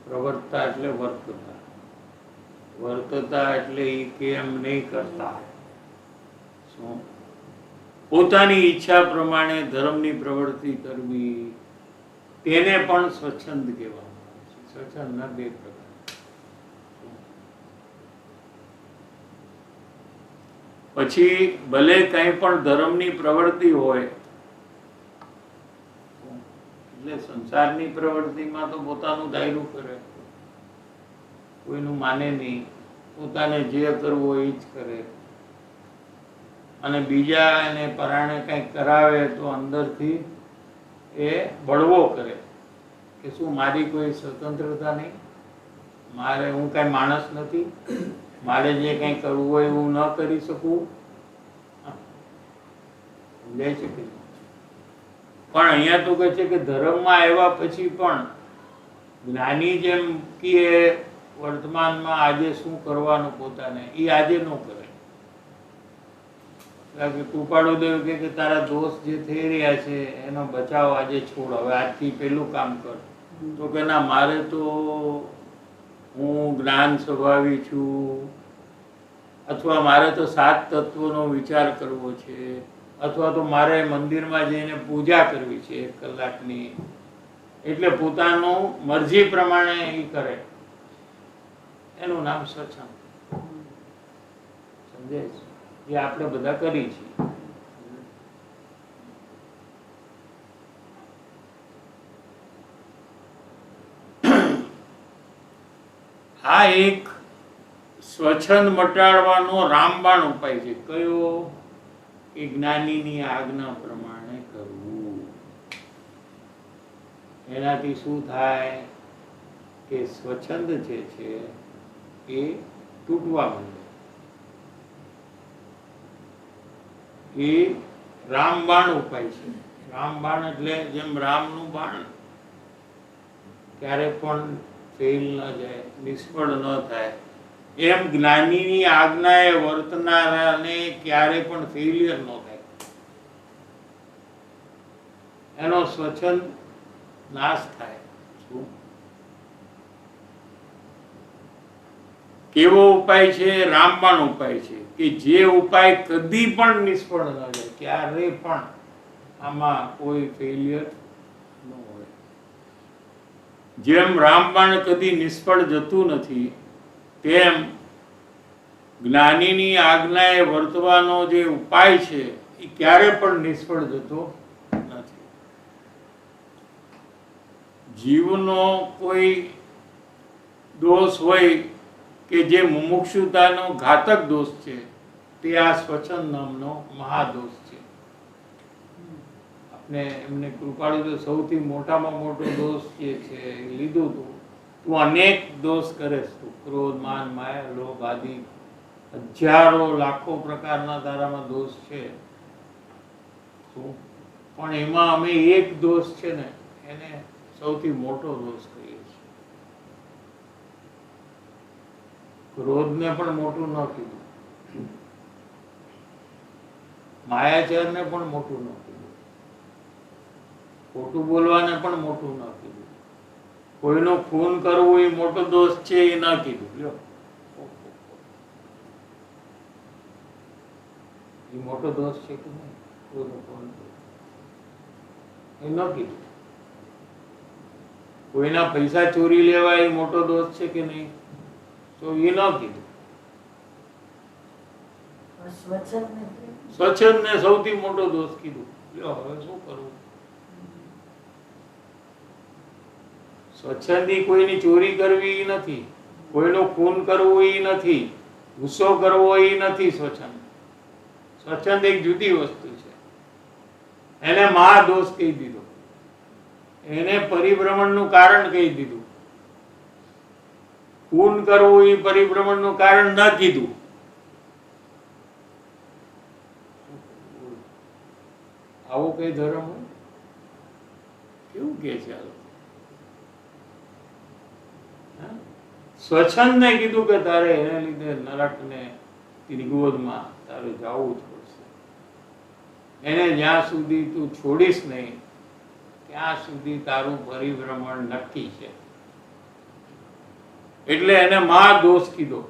પ્રવર્તા એટલે વર્તતા, વર્તતા એટલે એ કેમ નહીં કરતા. શું પોતાની ઈચ્છા પ્રમાણે ધર્મની પ્રવૃત્તિ કરવી, તેને પણ સ્વચ્છંદ કહેવામાં આવે છે. સ્વચ્છંદના 2 પ્રકાર. પછી ભલે કંઈ પણ ધર્મની પ્રવૃત્તિ હોય, એટલે સંસારની પ્રવૃત્તિમાં તો પોતાનું દાયરું કરે, કોઈનું માને નહીં, પોતાને જે કરવું હોય એ જ કરે, અને બીજા એને પરાણે કંઈક કરાવે તો અંદરથી એ બળવો કરે કે શું મારી કોઈ સ્વતંત્રતા નહીં, હું કાંઈ માણસ નથી, મારે જે કંઈ કરવું હોય હું ન કરી શકું. સમજાય છે કે? પણ અહીંયા તો કહે છે કે ધર્મમાં આવ્યા પછી પણ જ્ઞાની જેમ કે વર્તમાનમાં આજે શું કરવાનું પોતાને, એ આજે ન કરે. કૃપાળુદેવ કે તારા દોષ જે થઈ રહ્યા છે એનો બચાવ આજે છોડ, હવે આજથી પેલું કામ કર. તો કે ના, મારે તો હું જ્ઞાન સ્વભાવી છું, અથવા મારે તો 7 તત્વોનો વિચાર કરવો છે, અથવા તો મારે મંદિરમાં જઈને પૂજા કરવી છે 1 કલાકની. એટલે પોતાનું મરજી પ્રમાણે એ કરે, એનું નામ સ્વચ્છંદ. સમજાય છે? એ આપણે બધા કરી છીએ. આ એક સ્વચ્છંદ મટાડવાનો રામબાણ ઉપાય છે. કયો? કે જ્ઞાનીની આજ્ઞા પ્રમાણે કરવું. એનાથી શું થાય કે સ્વચ્છંદ જે છે એ તૂટવા માંડે. એ રામબાણ ઉપાય છે. રામબાણ એટલે જેમ રામનું બાણ ક્યારે પણ ફેલ ન જાય, નિષ્ફળ ન થાય, એમ જ્ઞાનીની આજ્ઞાએ વર્તનારાને ક્યારે પણ ફેલિયર ન થાય. એનો સ્વચ્છંદ નાશ થાય. શું? કેવો ઉપાય છે? રામબાણ ઉપાય છે કે જે ઉપાય કદી પણ નિષ્ફળ ન જાય, ક્યારે પણ આમાં કોઈ ફેલિયર ન હોય. જેમ રામબાણ કદી નિષ્ફળ જતું નથી, તેમ જ્ઞાનીની આજ્ઞાએ વર્તવાનો જે ઉપાય છે એ ક્યારે પણ નિષ્ફળ જતો નથી. જીવનો કોઈ દોષ હોય કે જે મુમુક્ષુતાનો ઘાતક દોષ છે, તે આ સ્વચ્છંદ નામનો મહાદોષ છે. આપણે એમને કૃપાળુ સૌથી મોટામાં મોટો દોષ જે છે એ લીધું હતું. તું અનેક દોષ કરે છે, ક્રોધ, માન, માયા, લોભ આદિ હજારો લાખો પ્રકારના તારામાં દોષ છે. પણ એમાં અમે એક દોષ છે ને એને સૌથી મોટો દોષ કહીએ છીએ. ક્રોધને પણ મોટું ન કીધું, માયાચારને પણ મોટું ન કીધું, ખોટું બોલવાને પણ મોટું ન કીધું, કોઈનો ખૂન કરવું એ મોટો દોષ છે એ ન કીધું. લ્યો, એ મોટો દોષ છે કે નહીં? કોઈનો ખૂન એ ન કીધું. કોઈના પૈસા ચોરી લેવા એ મોટો દોષ છે કે નહીં? તો એ ન કીધું. સ્વચ્છંદ ને સૌથી મોટો દોષ કીધું. લ્યો, હવે શું કરવું? સ્વચ્છંદી કોઈની ચોરી કરવી નથી, કોઈનો ખૂન કરવું એ નથી, ગુસ્સો કરવો એ નથી. સ્વચ્છંદ એક જુદી વસ્તુ છે. એને મહાદોષ કહી દીધો, એને પરિભ્રમણનું કારણ કહી દીધું. ખૂન કરવું એ પરિભ્રમણનું કારણ ન કીધું. આવો કઈ ધર્મ હોય? કેવું કે છે? સ્વચ્છંદ ને કીધું કે તારે એને લીધે નરક ને તેની ગોદમાં તારે જવું જ પડશે. એને જ્યાં સુધી તું છોડીશ નહીં ત્યાં સુધી તારું પરિભ્રમણ નક્કી છે. એટલે એને મહાદોષ કીધો.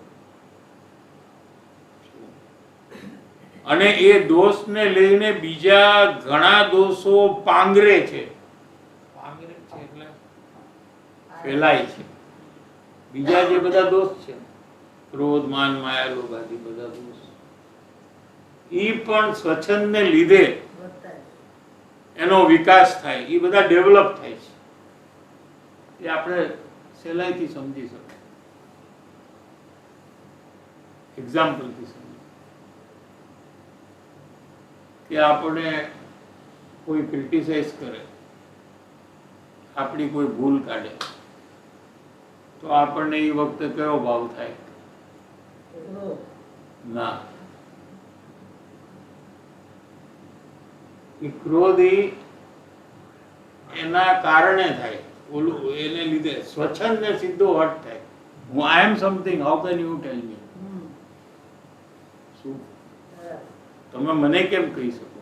અને એ દોષને લઈને બીજા ઘણા દોષો પાંગરે છે. પાંગરે છે એટલે ફેલાય છે. બીજા જે બધા દોષ છે, ક્રોધ, માન, માયા, લોભ આદિ બધા દોષ, એ પણ સ્વચ્છંદને લીધે એનો વિકાસ થાય, એ બધા ડેવલપ થાય છે. એ આપણે સહેલાઈથી સમજી શકીએ, એક્ઝામ્પલથી સમજી કે આપણે કોઈ ક્રિટિસાઇઝ કરે, આપણી કોઈ ભૂલ કાઢે, તો આપણને એ વખતે કયો ભાવ થાય? ના, એ ક્રોધ એના કારણે થાય, ઓલું એને લીધે સ્વચ્છંદ ને સીધો હટ થાય. હું I am something, how can you tell me? શું તમે મને કેમ કહી શકો?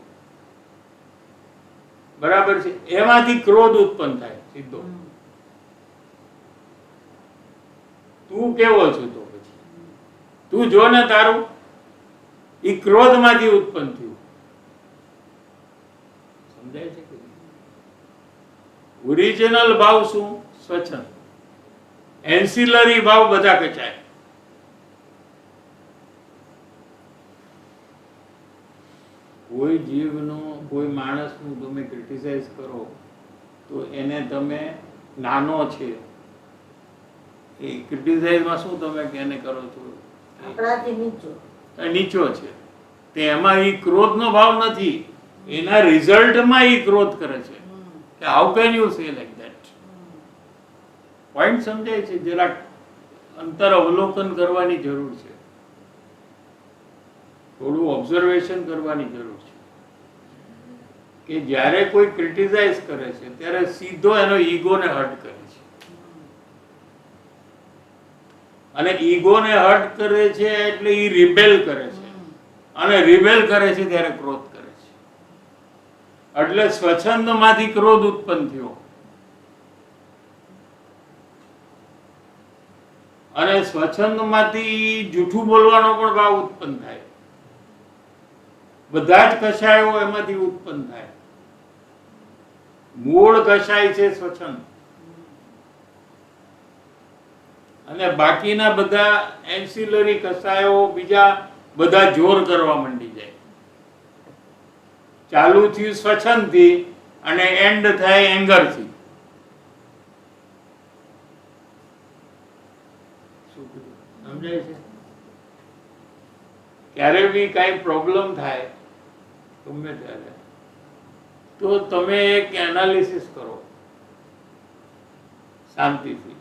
બરાબર છે, એમાંથી ક્રોધ ઉત્પન્ન થાય સીધો. તું કેવો છો? તો પછી તું જો ને, તારું એ ક્રોધમાંથી ઉત્પન્ન થયું. સમજાય છે કે ઓરિજિનલ ભાવ શું? સ્વચ્છંદ. એન્સિલરી ભાવ બધા કચાય. કોઈ જીવનું, કોઈ માણસનું તમે ક્રિટિસાઇઝ કરો તો એને તમે નાનો છે, એ ક્રિટિસાઇઝમાં શું તમે એને કરો છો? નીચો છે. તે એમાં એ ક્રોધનો ભાવ નથી, એના રિઝલ્ટમાં એ ક્રોધ કરે છે. કે how can you say like that? Point સમજાય છે? જરાક અંતર અવલોકન કરવાની જરૂર છે, થોડું ઓબ્ઝર્વેશન કરવાની જરૂર છે કે જ્યારે કોઈ ક્રિટિસાઇઝ કરે છે ત્યારે સીધો એનો ઈગોને હર્ટ કરે છે, અને ઈગોને હર્ટ કરે છે એટલે એ રિબેલ કરે છે, અને રિબેલ કરે છે ત્યારે ક્રોધ કરે છે. એટલે સ્વચ્છંદમાંથી ક્રોધ ઉત્પન્ન થયો, અને સ્વચ્છંદમાંથી જૂઠું બોલવાનો પણ ભાવ ઉત્પન્ન થાય. બધા જ કષાયો એમાંથી ઉત્પન્ન થાય. મૂળ કષાય છે સ્વચ્છંદ, અને બાકીના બધા એન્સિલરી કષાયો બીજા બધા જોર કરવા માંડી જાય. ચાલુ થયું સ્વચ્છંદથી અને એન્ડ થાય એંગરથી. સમજાય છે? ક્યારે બી કઈ પ્રોબ્લેમ થાય ગમે ત્યારે, તો તમે એક એનાલિસિસ કરો શાંતિથી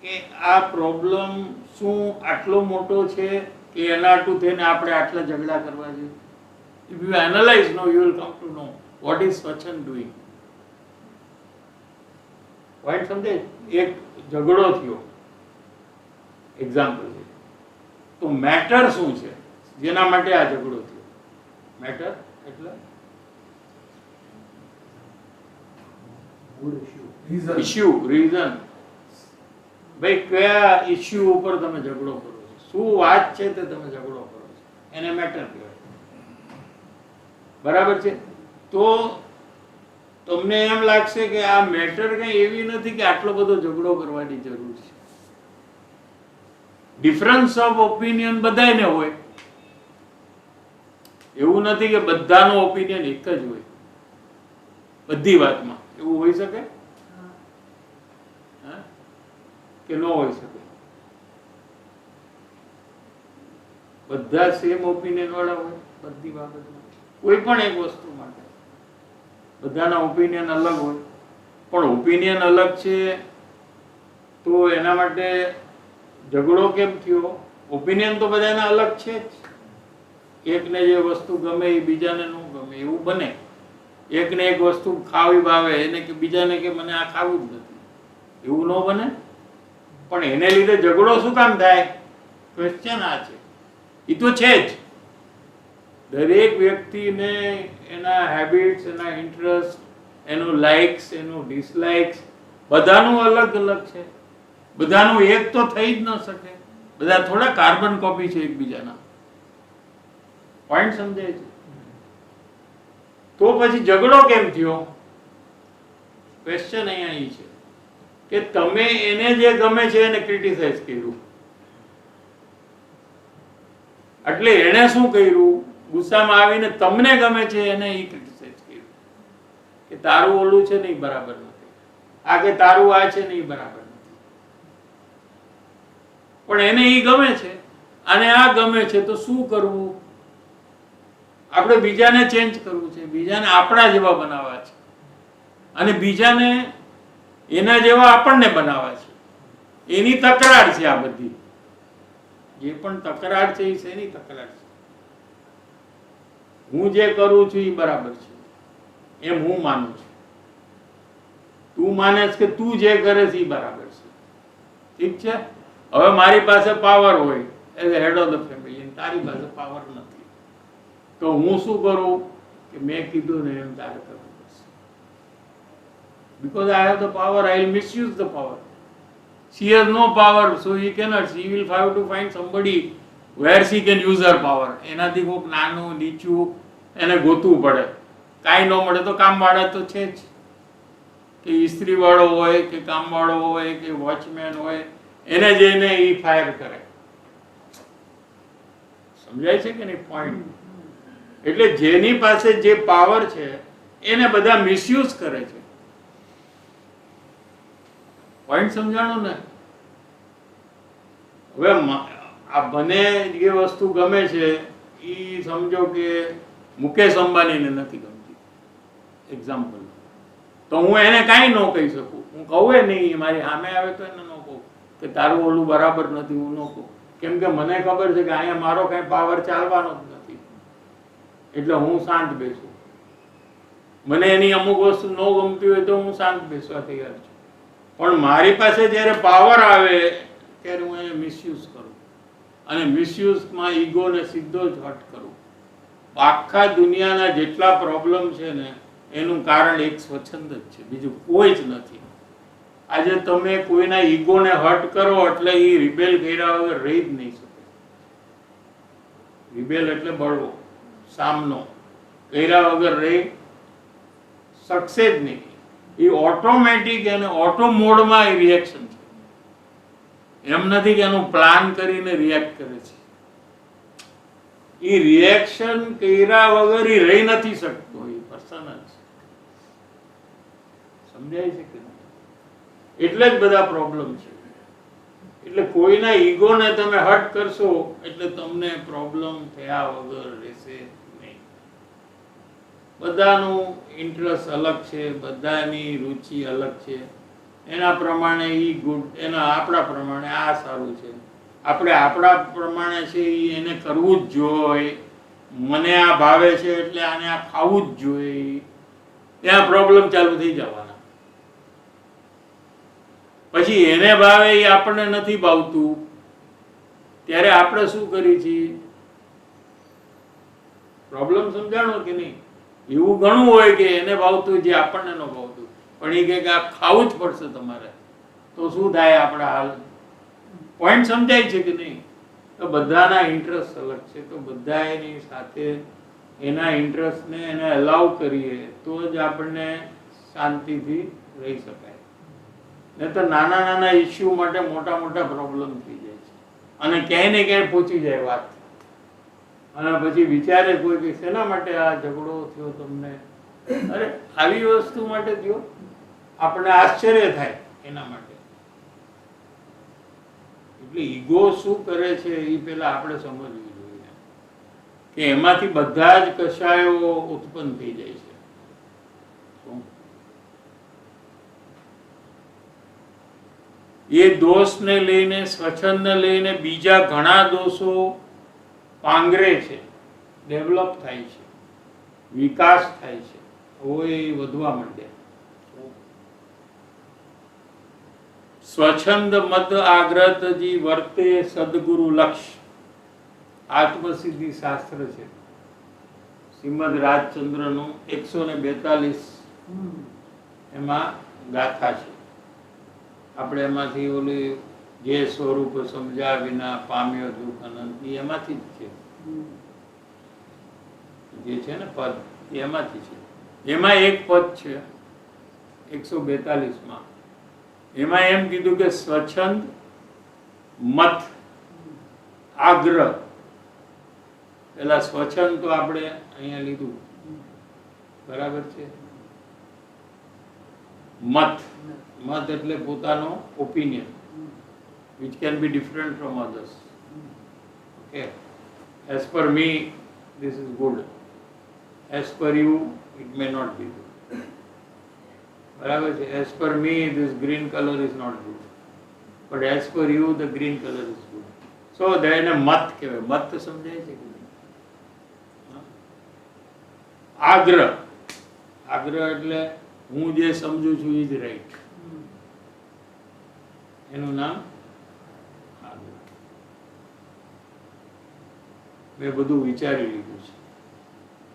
કે આ પ્રોબ્લેમ શું આટલો મોટો છે કે એના હાટુ થઈને આપણે આટલા ઝઘડા કરવા છે. If you analyze now, you will come to know what is Swachand doing. Point સમજે? એક ઝઘડો થયો, એક્ઝામ્પલ છે, તો મેટર શું છે જેના માટે આ ઝઘડો થયો? મેટર એટલે ઇશ્યુ, રીઝન. ભાઈ કયા ઇશ્યુ ઉપર તમે ઝઘડો કરો છો, શું વાત છે તે તમે ઝઘડો કરો છો, એને મેટર કહેવાય. બરાબર છે? તો તમને એમ લાગશે કે આ મેટર કઈ એવી નથી કે આટલો બધો ઝઘડો કરવાની જરૂર છે. ડિફરન્સ ઓફ ઓપિનિયન બધાને હોય, એવું નથી કે બધાનો ઓપિનિયન એક જ હોય બધી વાતમાં. એવું હોઈ શકે કે ન હોઈ શકે? બધા સેમ ઓપિનિયન વાળા હોય બધી બાબતમાં, કોઈ પણ એક વસ્તુ માટે બધાના ઓપિનિયન અલગ હોય. પણ ઓપિનિયન અલગ છે તો એના માટે ઝઘડો કેમ થયો? ઓપિનિયન તો બધાના અલગ છે જ. એકને જે વસ્તુ ગમે એ બીજાને ન ગમે એવું બને. એકને એક વસ્તુ ખાવી ભાવે, એને કે બીજાને કે મને આ ખાવું જ નથી, એવું ન બને. પણ એને લીધે ઝઘડો શું કામ થાય? ક્વેશ્ચન આ છે. એ તો છે જ, દરેક વ્યક્તિને એના હેબિટ્સ, એના ઇન્ટરેસ્ટ, એનું લાઇક્સ, એનું ડિસલાઇક્સ બધાનું અલગ અલગ છે. બધાનું એક તો થઈ જ ન શકે. બધા થોડા કાર્બન કોપી છે એકબીજાના. પોઈન્ટ સમજાય છે? તો પછી ઝઘડો કેમ થયો? ક્વેશ્ચન અહીંયા છે કે તમે એને જે ગમે છે એને ક્રિટિસાઇઝ કર્યું, એટલે એને શું કર્યું? ગુસ્સામાં આવીને તમને ગમે છે એને ઈ ક્રિટિસાઇઝ કર્યું કે તારું ઓલું છે ને ઈ બરાબર નથી, આ કે તારું આ છે ને ઈ બરાબર નથી. પણ એને ઈ ગમે છે અને આ ગમે છે, તો શું કરવું? આપણે બીજાને ચેન્જ કરવું છે, બીજાને આપણા જેવા બનાવવા છે અને બીજાને એના જેવા આપણને બનાવવા છે. એની તકરાર છે આ બધી. જે પણ તકરાર છે એ શેની તકરાર છે? હું જે કરું છું એ બરાબર છે એમ હું માનું છું. તું માને કે તું જે કરે છે એ બરાબર છે. ઠીક છે. હવે મારી પાસે પાવર હોય as head of the family, તારી પાસે પાવર નથી, તો હું શું કરું કે મેં કીધું ને એમ તારે કરવું પડશે. Because I have the power, I will misuse the power. She has no power, so he cannot. She will have to find somebody where she can use her power. એનાથી કોઈક નાનું નીચું એને ગોતવું પડે. કાંઈ ન મળે તો કામવાળા તો છે જ, કે ઇસ્ત્રીવાળો હોય કે કામવાળો હોય કે વોચમેન હોય, એને જઈને એ ફાયર કરે. સમજાય છે કે નહીં પોઈન્ટ? એટલે જેની પાસે જે પાવર છે એને બધા મિસયુઝ કરે છે. પોઈન્ટ સમજાણો ને? હવે આ મને જે વસ્તુ ગમે છે એ સમજો કે મુકેશ અંબાણીને નથી ગમતી, એક્ઝામ્પલ, તો હું એને કાંઈ ન કહી શકું. હું કહું નહીં, મારી સામે આવે તો એને ન કહું કે તારું ઓલું બરાબર નથી, હું ન કહું. કેમ કે મને ખબર છે કે અહીંયા મારો કાંઈ પાવર ચાલવાનો જ નથી, એટલે હું શાંત બેસું. મને એની અમુક વસ્તુ ન ગમતી હોય તો હું શાંત બેસવા તૈયાર છું. પણ મારી પાસે જ્યારે પાવર આવે ત્યારે હું એને મિસયુઝ કરું, અને મિસયુઝમાં ઈગોને સીધો જ હટ કરું. આખા દુનિયાના જેટલા પ્રોબ્લેમ છે ને એનું કારણ એક સ્વચ્છંદ જ છે, બીજું કોઈ જ નથી. આજે તમે કોઈના ઈગોને હટ કરો એટલે એ રિબેલ કર્યા વગર રહી જ નહીં શકે. રિબેલ એટલે બળવો, સામનો કર્યા વગર રહી શકશે જ નહીં. એ ઓટોમેટિક અને ઓટો મોડમાં એ રિએક્શન છે. એમ નથી કે એનું પ્લાન કરીને રિએક્ટ કરે છે. એ રિએક્શન કર્યા વગર એ રહી નથી શકતો, એ પર્સન જ. સમજાય છે કે નહીં? એટલે જ બધા પ્રોબ્લેમ છે. એટલે કોઈના ઈગોને તમે હટ કરશો એટલે તમને પ્રોબ્લેમ થયા વગર રહેશે નહીં. બધાનું ઇન્ટરેસ્ટ અલગ છે, બધાની રુચિ અલગ છે. એના પ્રમાણે ઈ ગુડ, એના આપણા પ્રમાણે આ સારું છે. આપણે આપણા પ્રમાણે છે એને કરવું જ જોઈએ. મને આ ભાવે છે એટલે આને આ ખાવું જ જોઈએ. ત્યાં પ્રોબ્લેમ ચાલુ થઈ જવાના. પછી એને ભાવે એ આપણને નથી ભાવતું, ત્યારે આપણે શું કરીએ છીએ? પ્રોબ્લેમ સમજાણો કે નહીં? એવું ઘણું હોય કે એને ભાવતું જે આપણને ન ભાવતું, પણ એ કે આ ખાવું જ પડશે તમારે, તો શું થાય આપણા હાલ? પોઈન્ટ સમજાય છે કે નહીં? તો બધાના ઇન્ટરેસ્ટ અલગ છે, તો બધા એની સાથે એના ઇન્ટરેસ્ટને એને અલાઉ કરીએ તો જ આપણને શાંતિથી રહી શકાય. નહીં તો નાના નાના ઇસ્યુ માટે મોટા મોટા પ્રોબ્લેમ થઈ જાય છે અને ક્યાંય ને ક્યાંય પહોંચી જાય વાત. અને પછી વિચારે કોઈ કે શેના માટે આ ઝઘડો થયો તમને? અરે આવી વસ્તુ માટે થયો, આપણને આશ્ચર્ય થાય એના માટે. એટલે ઈગો શું કરે છે એ પેલા આપણે સમજવું જોઈએ કે એમાંથી બધા જ કશાયો ઉત્પન્ન થઈ જાય છે. એ દોષને લઈને, સ્વચ્છંદને લઈને બીજા ઘણા દોષો પાંગરે છે, ડેવલપ થાય છે, વિકાસ થાય છે, હોય વધવા માંડે. સ્વચ્છંદ મદ આગ્રતજી વર્તે સદગુરુ લક્ષ આત્મસિદ્ધિ શાસ્ત્ર છે, શ્રીમદ રાજચંદ્રનું 142 એમાં ગાથા છે. આપણે એમાંથી ઓલી જે સ્વરૂપ સમજ્યા વિના પામ્યો દુઃખ અનંત, એમાંથી જ છે. જે છે ને પદ એમાંથી છે. એમાં એક પદ છે 142 માં, એમાં એમ કીધું કે સ્વચ્છંદ મત આગ્રહ પેલા સ્વચ્છંદ તો આપણે અહીંયા લીધું, બરાબર છે. મત, મત એટલે પોતાનો opinion, which can be different from others. Okay, as per me this is good, as per you it may not be good. બરાબર છે. as per me this green color is not good, but as per you the green color is good. so તેને મત કહેવાય. મત સમજાય છે કે નહીં? આગ્રહ, આગ્રહ એટલે હું જે સમજુ છું એ જ રાઈટ, એનું નામ આગ્રહ. મેં બધું વિચારી લીધું છે,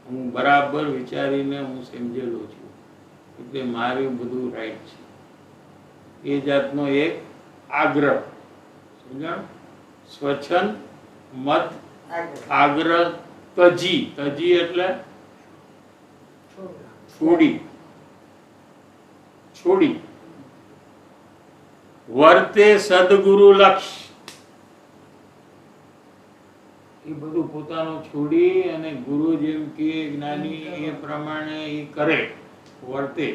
હું બરાબર વિચારીને હું સમજેલો છું, એટલે મારું બધું રાઈટ છે. એ જાતનો એક આગ્રહ, સમજાણ? સ્વચ્છંદ, મત, આગ્રહ, તજી, તજી એટલે છોડી, છોડી, વર્તે સદગુરુ લક્ષ, એ બધું પોતાનું છોડી અને ગુરુ જેમ કે જ્ઞાની એ પ્રમાણે એ કરે, વર્તે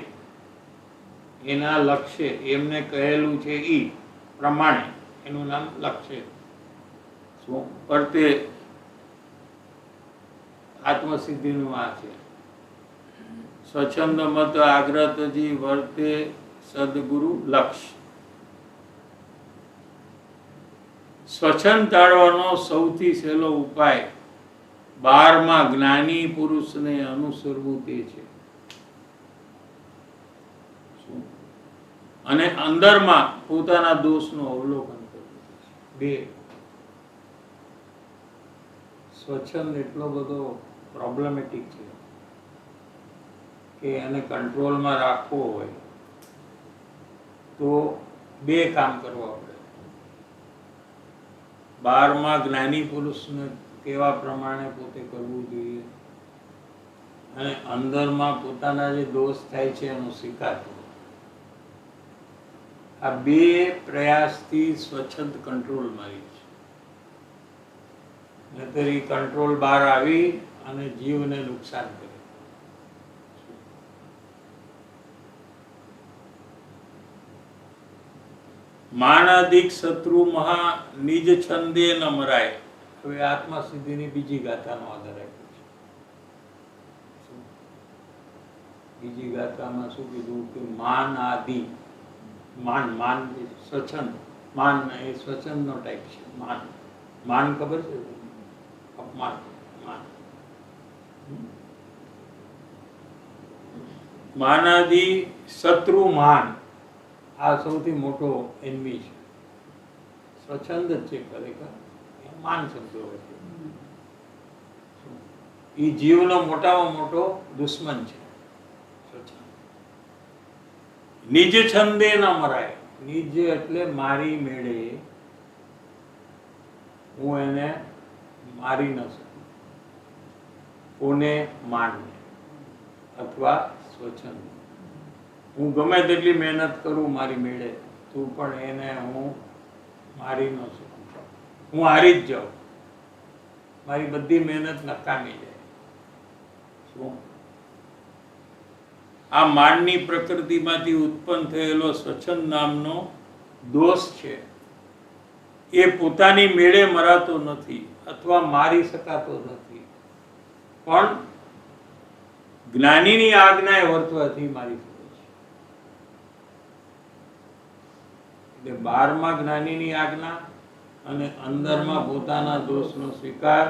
એના લક્ષ્ય, એમને કહેલું છે એ પ્રમાણે, એનું નામ લક્ષ્ય. શું વર્તે? આત્મસિદ્ધિનું આ છે. સ્વચ્છંદ, મત, આગ્રહ, તજી, વર્તે સદગુરુ લક્ષ. સ્વચ્છંદ ટાળવાનો સૌથી સહેલો ઉપાય 12માં જ્ઞાની પુરુષને અનુસરવું તે છે. અને અંદરમાં પોતાના દોષનું અવલોકન કરવું. બે, સ્વચ્છંદ એટલો બધો પ્રોબ્લેમેટિક છે કે એને કંટ્રોલમાં રાખવો હોય તો બે કામ કરવા પડે. 12માં જ્ઞાની પુરુષને કેવા પ્રમાણે પોતે કરવું જોઈએ, અને અંદરમાં પોતાના જે દોષ થાય છે એનો સ્વીકાર કરવો. આ બે પ્રયાસથી સ્વચ્છંદ કંટ્રોલમાં રહે છે. નહીંતર એ કંટ્રોલ બહાર આવી અને જીવને નુકસાન કરે. માનાદિક શત્રુ મહા નિજ છંદે ન મરાય. હવે આત્મા સિદ્ધિની બીજી ગાથાનો આધાર આપ્યો છે. બીજી ગાથામાં શું કીધું કે માન આદિ, માન, માન સ્વચ્છંદ, માન એ સ્વચ્છંદનો ટાઈપ છે. માન, માન ખબર છે? અપમાન, માન. માનાદિ શત્રુ માન, આ સૌથી મોટો એનમી છે. સ્વચ્છંદ જ છે ખરેખર, માન શબ્દો હોય છે. એ જીવનો મોટામાં મોટો દુશ્મન છે સ્વચ્છંદ. નિજ છંદે ન મરાય. નિજ એટલે મારી મેળે, હું એને મારી ન શકું. કોને? માનને અથવા સ્વચ્છંદ. હું ગમે તેટલી મહેનત કરું મારી મેળે, તો પણ એને હું મારી ન શકું. હું હારી જ જાઉં, મારી બધી મહેનત નકામી જાય. શું? આ માનની પ્રકૃતિમાંથી ઉત્પન્ન થયેલો સ્વચ્છંદ નામનો દોષ છે. એ પોતાની મેળે મરાતો નથી અથવા મારી શકાતો નથી, પણ જ્ઞાનીની આજ્ઞાએ વર્તવાથી મારી શકે છે. એટલે 12માં જ્ઞાનીની આજ્ઞા અને અંદરમાં પોતાના દોષનો સ્વીકાર,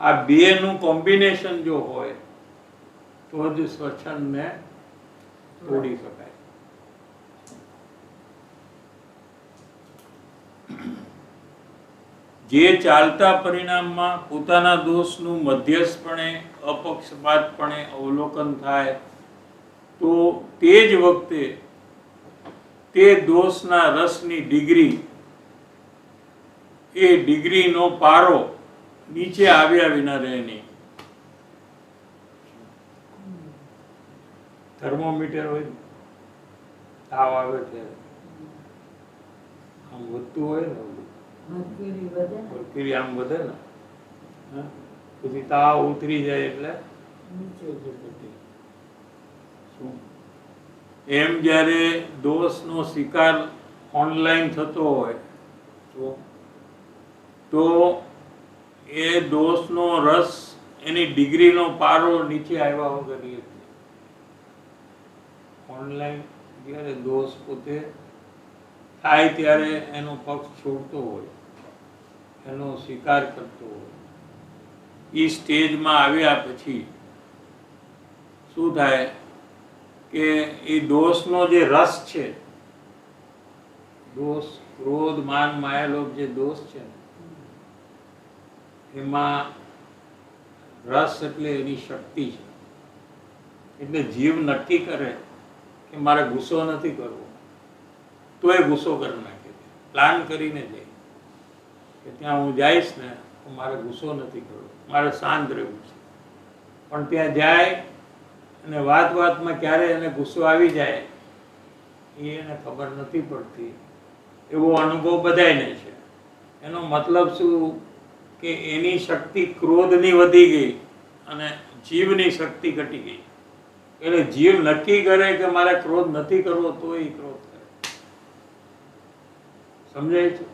આ બેનું કોમ્બિનેશન જો હોય તો જ સ્વચ્છંદને તોડી શકાય. જે ચાલતા પરિણામમાં પોતાના દોષનું મધ્યસ્થપણે, અપક્ષપાતપણે અવલોકન થાય તો તે જ વખતે તે દોષના રસની ડિગ્રી, એ ડિગ્રીનો પારો નીચે આવ્યા વિના રહે નહીં. થર્મોમીટર હોય, તાવ આવે ત્યારે આમ વધતું હોય ને, મર્ક્યુરી આમ વધે ને, તો પછી તાવ ઉતરી જાય એટલે નીચે જતી. શું એમ જ્યારે દોષનો શિકાર ઓનલાઈન થતો હોય તો એ દોષનો રસ એની ડિગ્રીનો પારો નીચે આવ્યા વગર રહે છે. ઓનલાઈન જ્યારે દોષ પોતે થાય ત્યારે એનો પક્ષ છોડતો હોય, એનો સ્વીકાર કરતો હોય, એ સ્ટેજમાં આવ્યા પછી શું થાય કે એ દોષનો જે રસ છે, દોષ ક્રોધ માન માયા લોભ જે દોષ છે ને, એમાં રસ એટલે એની શક્તિ છે. એટલે જીવ નક્કી કરે કે મારે ગુસ્સો નથી કરવો તો એ ગુસ્સો કરી નાખે. પ્લાન કરીને જાય કે ત્યાં હું જઈશ ને તો મારે ગુસ્સો નથી કરવો, મારે શાંત રહેવું છે. પણ ત્યાં જાય અને વાતમાં ક્યારે એને ગુસ્સો આવી જાય એ એને ખબર નથી પડતી. એવો અનુભવ બધાયને છે. એનો મતલબ શું કે એની શક્તિ ક્રોધની વધી ગઈ અને જીવની શક્તિ ઘટી ગઈ. એટલે જીવ નક્કી કરે કે મારે ક્રોધ નથી કરવો તો એ ક્રોધ કરે. સમજાય છે?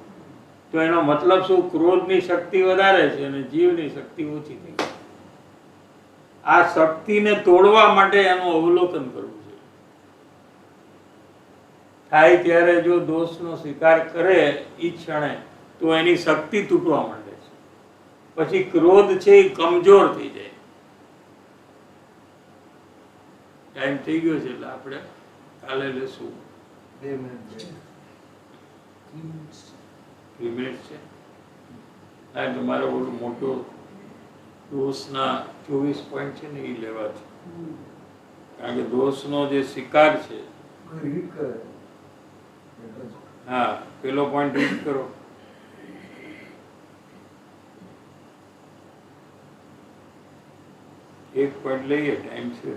તો એનો મતલબ શું? ક્રોધની શક્તિ વધારે છે અને જીવની શક્તિ ઓછી થઈ ગઈ. આ શક્તિને તોડવા માટે એનું અવલોકન કરવું છે. થાય ત્યારે જો દોષનો સ્વીકાર કરે એ ક્ષણે તો એની શક્તિ તૂટવા માંડે છે. પછી ક્રોધ છે એ કમજોર થઈ જાય. ટાઈમ થઈ ગયો છે એટલે આપણે કાલે લેશું. 2 મિનિટ 3 મિનિટ છે. કારણ કે મારે ઓલું મોટો દોષના 24 પોઈન્ટ છે ને એ લેવા છે. કારણ કે દોષનો જે શિકાર છે. રીડ કરે. હા, પેલો પોઈન્ટ રીડ કરો. એક પોઈન્ટ લઈએ, ટાઈમ છે.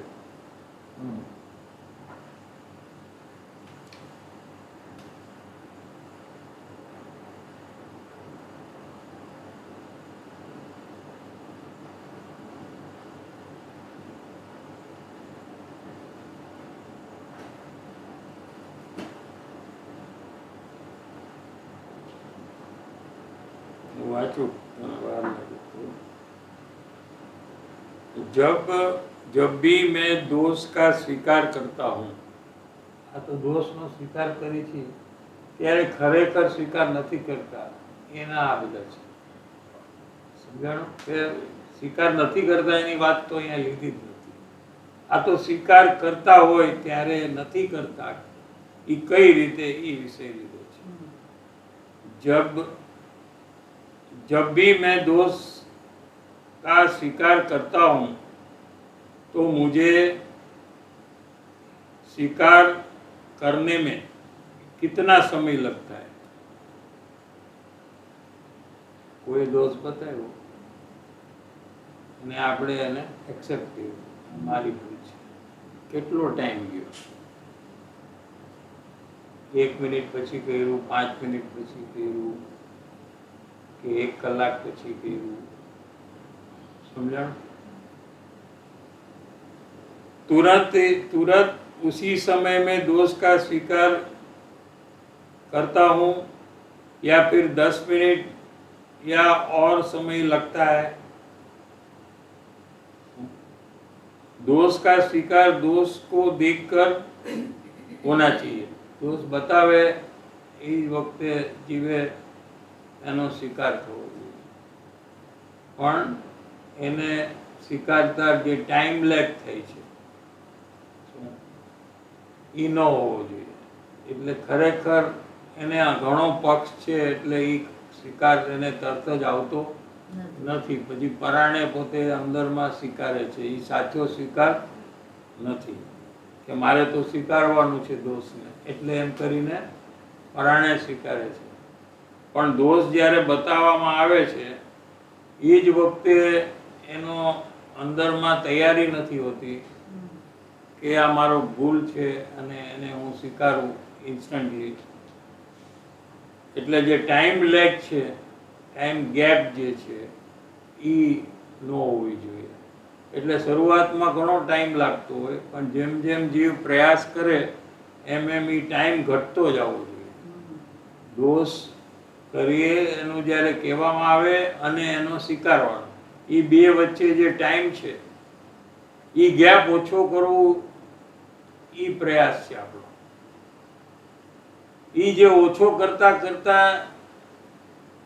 वाचो जब भी मैं दोष का स्वीकार करता हूँ, આ તો દોષનો સ્વીકાર કરી છે ત્યારે ખરેખર સ્વીકાર નથી કરતા એના આ બધા છે. સમજાણું કે સ્વીકાર નથી કરતા એની વાત તો અહીંયા લીધી જ નથી. આ તો સ્વીકાર કરતા હોય ત્યારે નથી કરતા એ કઈ રીતે એ વિષય લીધો છે. जब भी मैं दोष का स्वीकार करता हूँ तो मुझे स्वीकार करने में कितना समय लगता है? કોઈ દોષ બતાવ્યો અને આપણે એને એક્સેપ્ટ કર્યું, મારી ભૂલ છે. કેટલો ટાઈમ ગયો? 1 મિનિટ પછી કર્યું, 5 મિનિટ પછી કર્યું कि 1 कलाक પછી કર્યું? समझा? तुरंत उसी समय में दोष का स्वीकार करता हूँ या फिर 10 मिनट या और समय लगता है? दोष का स्वीकार दोष को देखकर होना चाहिए. दोष बतावे એ વખતે જીવે એનો સ્વીકાર થવો જોઈએ. પણ એને સ્વીકારતા જે ટાઈમ લેગ થઈ છે એ ન હોવો જોઈએ. એટલે ખરેખર એને ઘણો પક્ષ છે એટલે એ સ્વીકાર એને તરત જ આવતો નથી. પછી પરાણે પોતે અંદરમાં સ્વીકારે છે. એ સાચો સ્વીકાર નથી કે મારે તો સ્વીકારવાનું છે દોષને, એટલે એમ કરીને પરાણે સ્વીકારે છે. પણ દોષ જ્યારે બતાવવામાં આવે છે એ જ વખતે એનો અંદરમાં તૈયારી નથી હોતી કે આ મારો ભૂલ છે અને એને હું સ્વીકારું ઇન્સ્ટન્ટલી. એટલે જે ટાઈમ લેગ છે, ટાઈમ ગેપ જે છે એ ન હોવી જોઈએ. એટલે શરૂઆતમાં ઘણો ટાઈમ લાગતો હોય, પણ જેમ જેમ જીવ પ્રયાસ કરે એમ એમ એ ટાઈમ ઘટતો જ આવવો જોઈએ. દોષ કરીએ એનું જ્યારે કહેવામાં આવે અને એનો સ્વીકારવાનો, એ બે વચ્ચે જે ટાઈમ છે એ ગેપ ઓછો કરવો, એ પ્રયાસ છે આપણો. એ જે ઓછો કરતા કરતા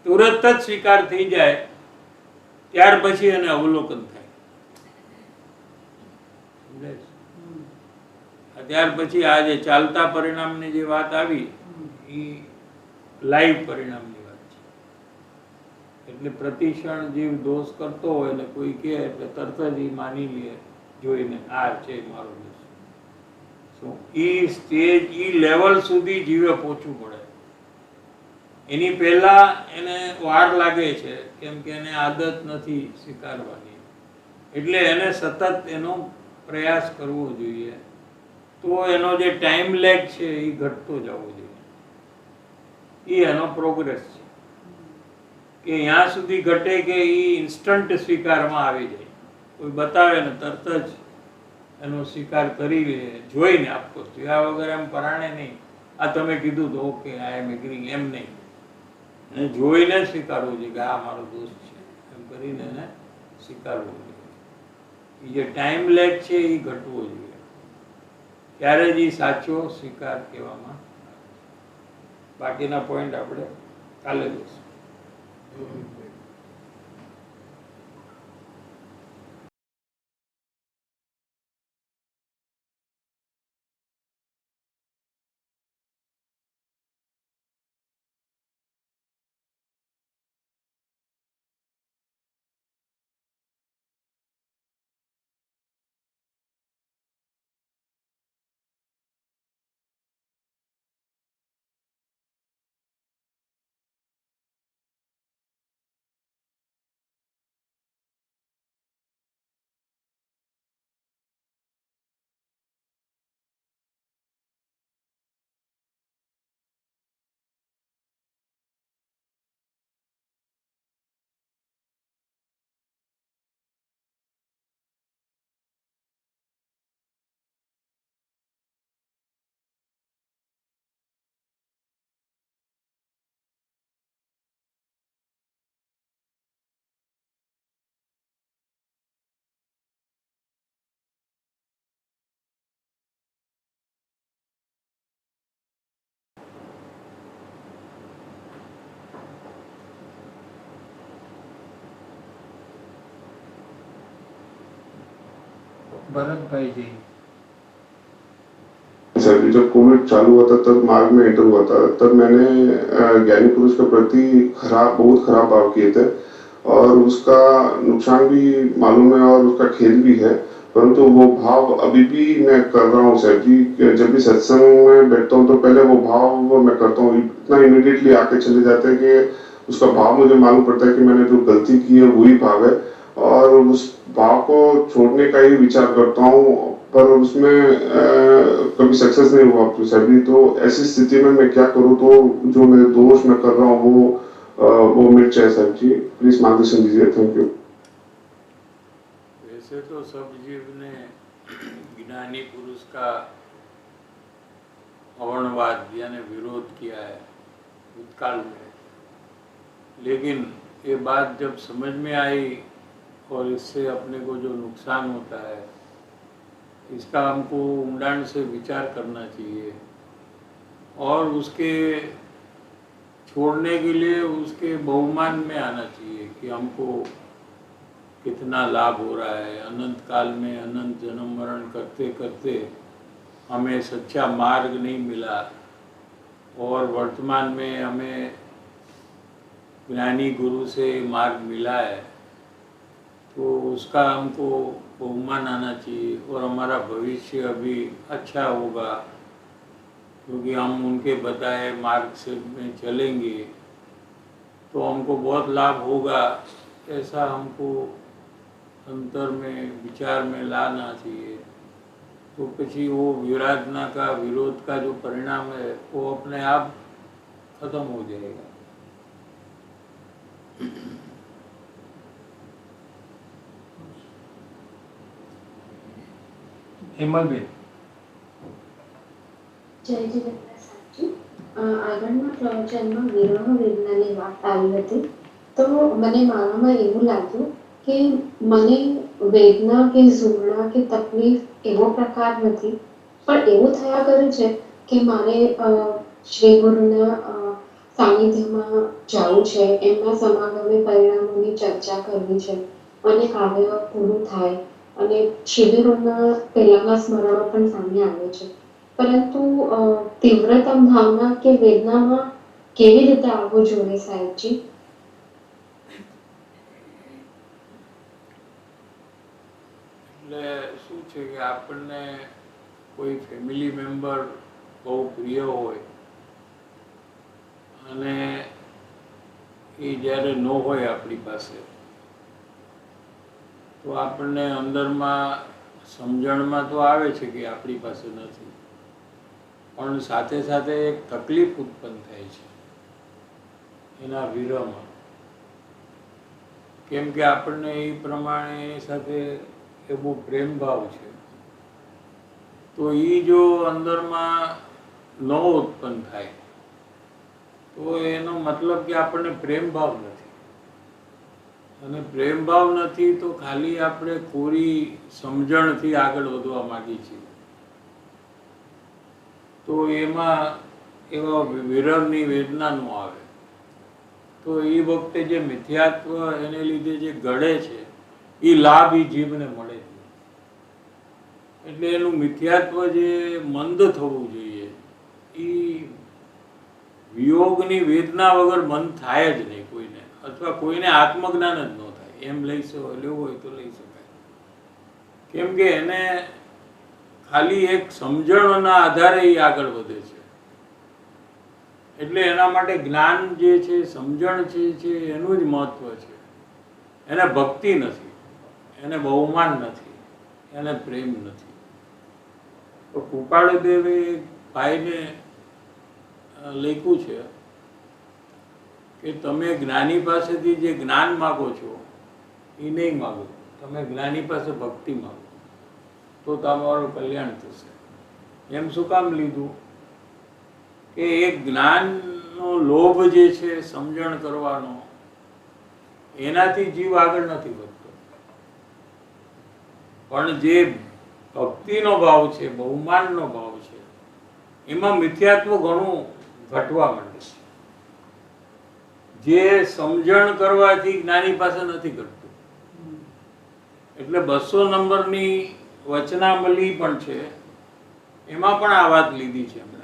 તુરત જ સ્વીકાર થઈ જાય ત્યાર પછી એને અવલોકન થાય. સમજાય છે? ત્યાર પછી આ જે ચાલતા પરિણામની જે વાત આવી એ લાઈવ પરિણામની વાત છે. એટલે પ્રતિક્ષણ જીવ દોષ કરતો હોય ને કોઈ કહે એટલે તરત જ એ માની લે જોઈને આ છે મારો દોષ. શું ઈ સ્ટેજ ઈ લેવલ સુધી જીવે પહોંચવું પડે. એની પહેલા એને વાર લાગે છે, કેમ કે એને આદત નથી સ્વીકારવાની. એટલે એને સતત એનો પ્રયાસ કરવો જોઈએ, તો એનો જે ટાઈમ લેગ છે એ ઘટતો જવો જોઈએ. એ એનો પ્રોગ્રેસ છે કે ત્યાં સુધી ઘટે કે એ ઇન્સ્ટન્ટ સ્વીકારમાં આવી જાય. કોઈ બતાવે ને તરત જ એનો સ્વીકાર કરી લે, જોઈને આપકો જોયા વગર એમ પરાણે નહીં. આ તમે કીધું તો ઓકે આઈ એમ એગ્રીંગ, એમ નહીં. એને જોઈને સ્વીકારવું જોઈએ કે આ મારો દોષ છે, એમ કરીને એને સ્વીકારવું જોઈએ. એ જે ટાઈમ લેગ છે એ ઘટવો જોઈએ, ત્યારે જ એ સાચો સ્વીકાર કહેવામાં. બાકીના પોઈન્ટ આપણે કાલે જોઈશું. भरत भाई जी। सर जब कोविड चालू हुआ था तब मार्ग में एंटर हुआ था, तब मैंने ज्ञानी पुरुष के प्रति बहुत खराब भाव किए थे और उसका नुकसान भी मालूम है और उसका खेद भी है, परंतु वो भाव अभी भी मैं कर रहा हूँ सर जी। जब भी सत्संग में बैठता हूँ तो पहले वो भाव मैं करता हूँ, इतना इमीडिएटली आके चले जाते हैं कि उसका भाव मुझे मालूम पड़ता है कि मैंने जो गलती की है वही भाव है, और उस भाव को छोड़ने का ही विचार करता हूँ, पर उसमें कभी सक्सेस नहीं हुआ तो सर जी। तो ऐसी स्थिति में मैं क्या करूँ तो जो मेरे दोष मैं कर रहा हूँ वो मिट जाए सर जी, प्लीज मार्गदर्शन दीजिए। Thank you. वैसे तो सब जीव ने ज्ञानी पुरुष का अवर्णवाद यानी विरोध किया है भूतकाल में, लेकिन ये बात जब समझ में आई और इससे अपने को जो नुकसान होता है इसका हमको ऊंडाण से विचार करना चाहिए और उसके छोड़ने के लिए उसके बहुमान में आना चाहिए कि हमको कितना लाभ हो रहा है। अनंत काल में अनंत जन्म मरण करते करते हमें सच्चा मार्ग नहीं मिला और वर्तमान में हमें ज्ञानी गुरु से मार्ग मिला है, तो उसका हमको बहुमान आना चाहिए और हमारा भविष्य अभी अच्छा होगा क्योंकि हम उनके बताए मार्ग से में चलेंगे तो हमको बहुत लाभ होगा। ऐसा हमको अंतर में विचार में लाना चाहिए, तो પછી वो विराधना का विरोध का जो परिणाम है वो अपने आप खत्म हो जाएगा। હેમલબેન. જય જગન્નાથ સાહેબજી. આગળના પ્રવચનમાં વિરહ વેદનાની વાત આવી હતી, તો મને માનવામાં એવું લાગ્યું કે મને વેદના કે ઝૂરણા કે તકલીફ એવો પ્રકાર નથી, પણ એવું થયા કરે છે કે મારે શ્રી ગુરુના સાનિધ્યમાં જવું છે, એમના સમાગમે પરિણામોની ચર્ચા કરવી છે અને કાવ્ય પૂરું થાય અને શિબિરોના પહેલાના સ્મરણો પણ સામે આવે છે, પરંતુ તીવ્રતમ ભાવના કે વેદનામાં કેવી રીતે આવવું જોઈએ સાહેબજી? એટલે શું છે કે આપણને કોઈ ફેમિલી મેમ્બર બહુ પ્રિય હોય અને એ જ્યારે ન હોય આપણી પાસે, તો આપણને અંદરમાં સમજણમાં તો આવે છે કે આપણી પાસે નથી, પણ સાથે સાથે એક તકલીફ ઉત્પન્ન થાય છે એના વિરહમાં. કેમ કે આપણને એ પ્રમાણે એની સાથે એવો પ્રેમ ભાવ છે, તો એ જો અંદરમાં ન ઉત્પન્ન થાય તો એનો મતલબ કે આપણને પ્રેમ ભાવ નથી, અને પ્રેમ ભાવ નથી તો ખાલી આપણે કોરી સમજણથી આગળ વધવા માંગીએ છીએ, તો એમાં એવા વિરહની વેદના ન આવે. તો એ વખતે જે મિથ્યાત્વ એને લીધે જે ઘડે છે એ લાભ એ જીવને મળે છે. એટલે એનું મિથ્યાત્વ જે મંદ થવું જોઈએ, એ વિયોગની વેદના વગર મંદ થાય જ નહીં કોઈને, અથવા કોઈને આત્મજ્ઞાન જ ન થાય. એમ લેવું હોય તો લઈ શકાય, કેમ કે એને ખાલી એક સમજણના આધારે એ આગળ વધે છે. એટલે એના માટે જ્ઞાન જે છે, સમજણ છે એનું જ મહત્વ છે. એને ભક્તિ નથી, એને બહુમાન નથી, એને પ્રેમ નથી. તો કૃપાળુદેવે ભાઈને લખ્યું છે કે તમે જ્ઞાની પાસેથી જે જ્ઞાન માગો છો એ નહીં માગો, તમે જ્ઞાની પાસે ભક્તિ માગો, તો તમારું કલ્યાણ થશે. એમ શું કામ લીધું કે એક જ્ઞાનનો લોભ જે છે, સમજણ કરવાનો, એનાથી જીવ આગળ નથી વધતો. પણ જે ભક્તિનો ભાવ છે, બહુમાનનો ભાવ છે, એમાં મિથ્યાત્વ ઘણું ઘટવા માંડે છે, જે સમજણ કરવાથી જ્ઞાની પાસે નથી ઘટતું. એટલે 200 નંબરની વચનામલી પણ છે, એમાં પણ આ વાત લીધી છે હમણાં.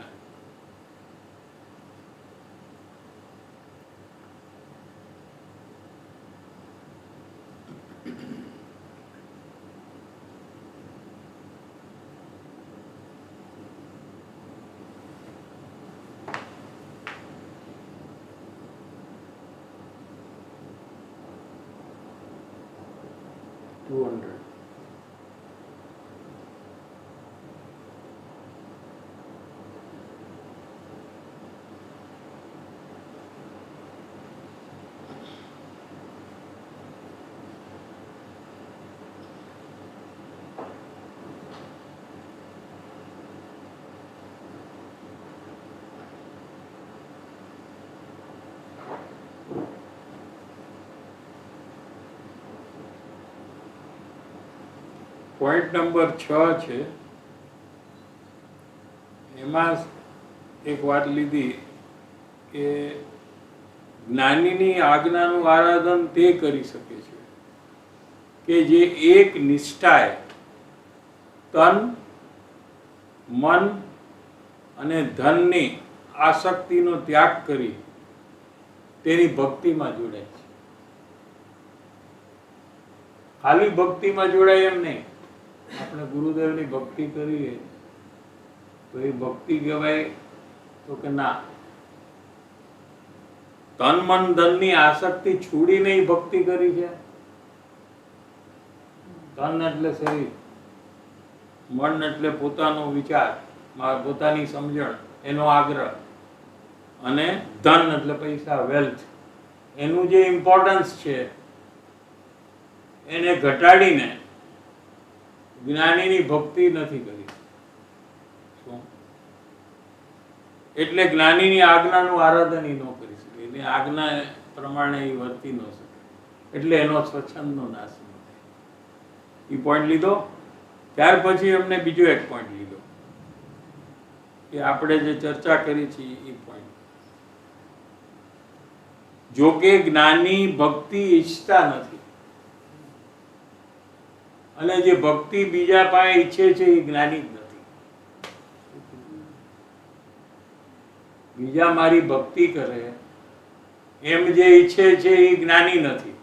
પોઈન્ટ નંબર 6 છે, એમાં એક વાત લીધી કે જ્ઞાનીની આજ્ઞાનું આરાધન તે કરી શકે છે કે જે એક નિષ્ઠાએ તન, મન અને ધનની આસક્તિનો ત્યાગ કરી તેની ભક્તિમાં જોડાય છે. ખાલી ભક્તિમાં જોડાય એમ નહીં. આપણે ગુરુદેવની ભક્તિ કરીએ તો એ ભક્તિ કહેવાય તો કે ના, તન મન ધનની આસક્તિ છોડીને એ ભક્તિ કરી છે. તન એટલે શરીર, મન એટલે પોતાનો વિચાર, પોતાની સમજણ, એનો આગ્રહ, અને ધન એટલે પૈસા, વેલ્થ, એનું જે ઇમ્પોર્ટન્સ છે એને ઘટાડીને જ્ઞાનીની ભક્તિ નથી કરી. શું? એટલે જ્ઞાનીની આજ્ઞાનું આરાધન ઈ ન કરી શકે, એની આજ્ઞા પ્રમાણે એ વર્તી ન શકે, એટલે એનો સ્વચ્છંદનો નાશ ન થાય. એ પોઈન્ટ લીધો. ત્યાર પછી એમને બીજો એક પોઈન્ટ લીધો કે આપણે જે ચર્ચા કરી છે એ પોઈન્ટ. જો કે જ્ઞાની ભક્તિ ઈચ્છતા નથી, અને જે ભક્તિ બીજા પાસે ઈચ્છે છે એ જ્ઞાની જ નથી. બીજા મારી ભક્તિ કરે એમ જે ઈચ્છે છે એ જ્ઞાની નથી,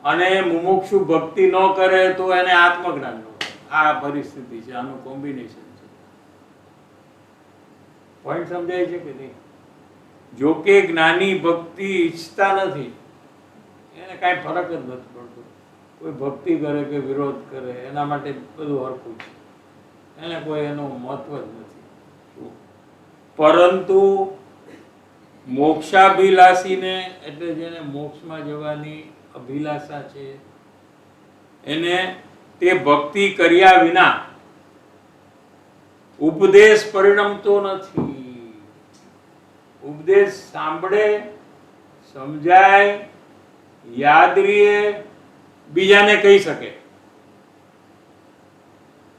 અને મુમુક્ષુ ભક્તિ ન કરે તો એને આત્મજ્ઞાન ન થાય. આ પરિસ્થિતિ છે, આનું કોમ્બિનેશન છે. પોઈન્ટ સમજાય છે કે નહીં? જો કે જ્ઞાની ભક્તિ ઈચ્છતા નથી, એને કાંઈ ફરક જ નથી પડતો. કોઈ ભક્તિ કરે કે વિરોધ કરે એના માટે બધું હરખું છે, એને કોઈ એનું મહત્વ જ નથી. પરંતુ મોક્ષાભિલાષીને, એટલે જેને મોક્ષમાં જવાની અભિલાષા છે, એને તે ભક્તિ કર્યા વિના ઉપદેશ પરિણમતો નથી. ઉપદેશ સાંભળે, સમજાય, યાદ રહે, બીજાને કહી શકે,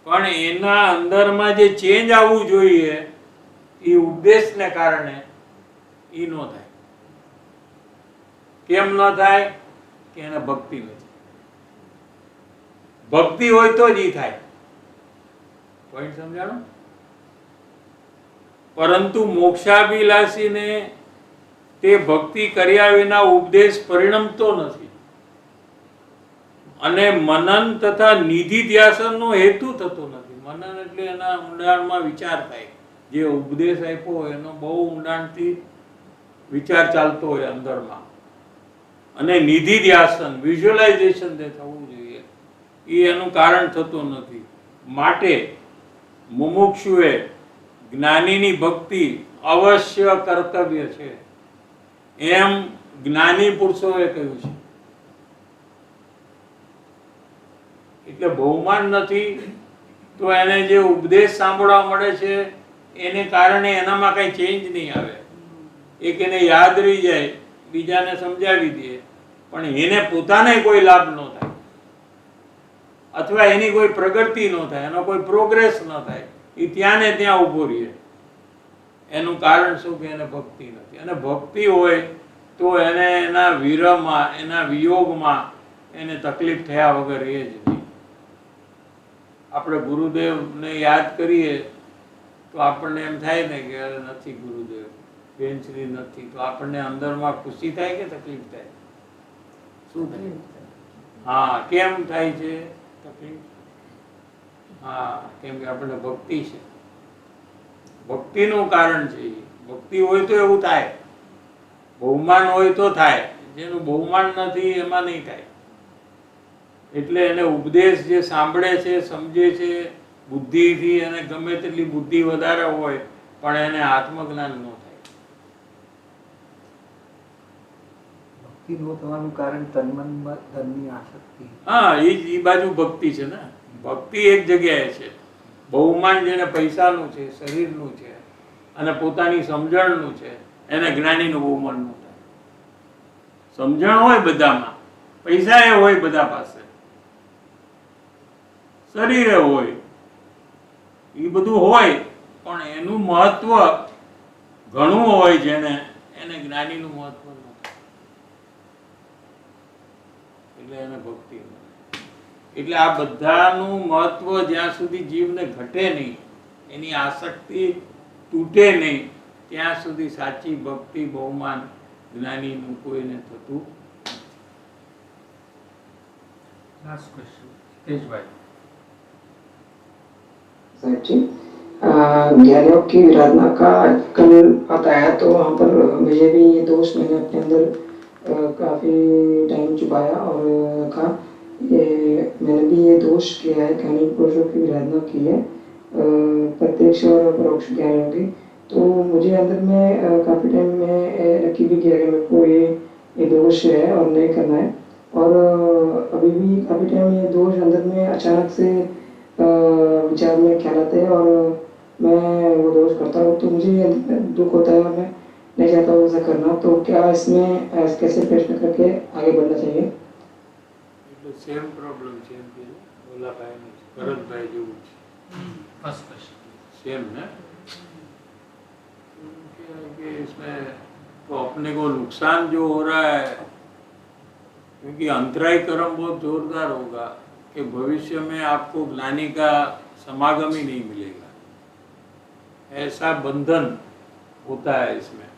પણ એના અંદરમાં જે ચેન્જ આવવું જોઈએ એ ઉપદેશને કારણે એ ન થાય. કેમ ન થાય? કે એને ભક્તિ નથી. ભક્તિ હોય તો જ ઈ થાય. પોઈન્ટ સમજાણો? પરંતુ મોક્ષાભિલાષીને તે ભક્તિ કર્યા વિના ઉપદેશ પરિણમતો નથી, અને મનન તથા નિધિ ધ્યાસનનો હેતુ થતો નથી. મનન એટલે એના ઊંડાણમાં વિચાર થાય. જે ઉપદેશ આપ્યો હોય એનો બહુ ઊંડાણથી વિચાર ચાલતો હોય અંદરમાં, અને નિધિ ધ્યાસન વિઝ્યુઅલાઇઝેશન જે થવું જોઈએ એ એનું કારણ થતું નથી. માટે મુમુક્ષુએ જ્ઞાનીની ભક્તિ અવશ્ય કર્તવ્ય છે એમ જ્ઞાની પુરુષોએ કહ્યું છે. એટલે બહુમાન નથી તો એને જે ઉપદેશ સાંભળવા મળે છે એને કારણે એનામાં કઈ ચેન્જ નહીં આવે. એક એને યાદ રહી જાય, બીજાને સમજાવી દે, પણ એને પોતાને કોઈ લાભ ન થાય, અથવા એની કોઈ પ્રગતિ ન થાય, એનો કોઈ પ્રોગ્રેસ ન થાય, એ ત્યાં ને ત્યાં ઊભો રહે. એનું કારણ શું? કે એને ભક્તિ નથી. અને ભક્તિ હોય તો એને એના વિરહમાં, એના વિયોગમાં એને તકલીફ થયા વગર રહે જ નહીં. આપણે ગુરુદેવને યાદ કરીએ તો આપણને એમ થાય ને કે નથી ગુરુદેવ, બેનશ્રી નથી, તો આપણને અંદરમાં ખુશી થાય કે તકલીફ થાય? શું થાય? હા, કેમ થાય છે તકલીફ? હા, કેમ કે આપણને ભક્તિ છે. ભક્તિનું કારણ છે. ભક્તિ હોય તો એવું થાય, બહુમાન હોય તો થાય, જેનું બહુમાન નથી એમાં નહીં થાય. એટલે એને ઉપદેશ જે સાંભળે છે, સમજે છે બુદ્ધિથી, અને ગમે તેટલી બુદ્ધિ વધારે હોય પણ એને આત્મજ્ઞાન ન થાય. ભક્તિ ન થવાનું કારણ તન્મનમાં ધનની આસક્તિ. હા, એ બાજુ ભક્તિ છે ને. ભક્તિ એક જગ્યાએ છે. બહુમાન જેને પૈસાનું છે, શરીરનું છે, અને પોતાની સમજણનું છે, એને જ્ઞાનીનું બહુમાન ન થાય. સમજણ હોય બધામાં, પૈસા એ હોય બધા પાસે, શરીરે હોય, એ બધું હોય, પણ એનું મહત્વ ઘણું હોય જેને, એને જ્ઞાનીનું મહત્વ ન થાય. એટલે એને ભક્તિ ન થાય. એટલે આ બધાનું મહત્વ જ્યાં સુધી જીવને ઘટે નહીં, એની આસક્તિ તૂટે નહીં, ત્યાં સુધી સાચી ભક્તિ, બહુમાન જ્ઞાનીનું કોઈને થતું. Last question Tejbhai. साहब जी, ज्ञानियों की आराधना का कल बताया तो वहाँ पर मुझे भी ये दोष मैंने अपने अंदर काफ़ी टाइम छुपाया और कहा ये मैंने भी ये दोष किया है, ज्ञानी पुरुषों की आराधना की है, प्रत्यक्ष और परोक्ष ज्ञानियों की. तो मुझे अंदर में काफ़ी टाइम में रखी भी गया कि मेरे को ये दोष है और नहीं करना है, और अभी भी काफ़ी टाइम ये दोष अंदर में अचानक से विचार में ख्याल आते हैं और मैं वो दोष करता हूँ, तो मुझे दुख होता है और मैं नहीं चाहता हूँ ऐसा करना। तो क्या इसमें कैसे प्रश्न करके आगे बढ़ना चाहिए? સેમ પ્રોબ્લેમ છે એમ કે ઓલા ભાઈ ભરતભાઈ જેવું છે फर्स्ट क्वेश्चन सेम है कि इसमें तो अपने को नुकसान जो हो रहा है, क्योंकि अंतराय कर्म बहुत जोरदार होगा कि भविष्य में आपको ज्ञानी का समागम ही नहीं मिलेगा, ऐसा बंधन होता है इसमें।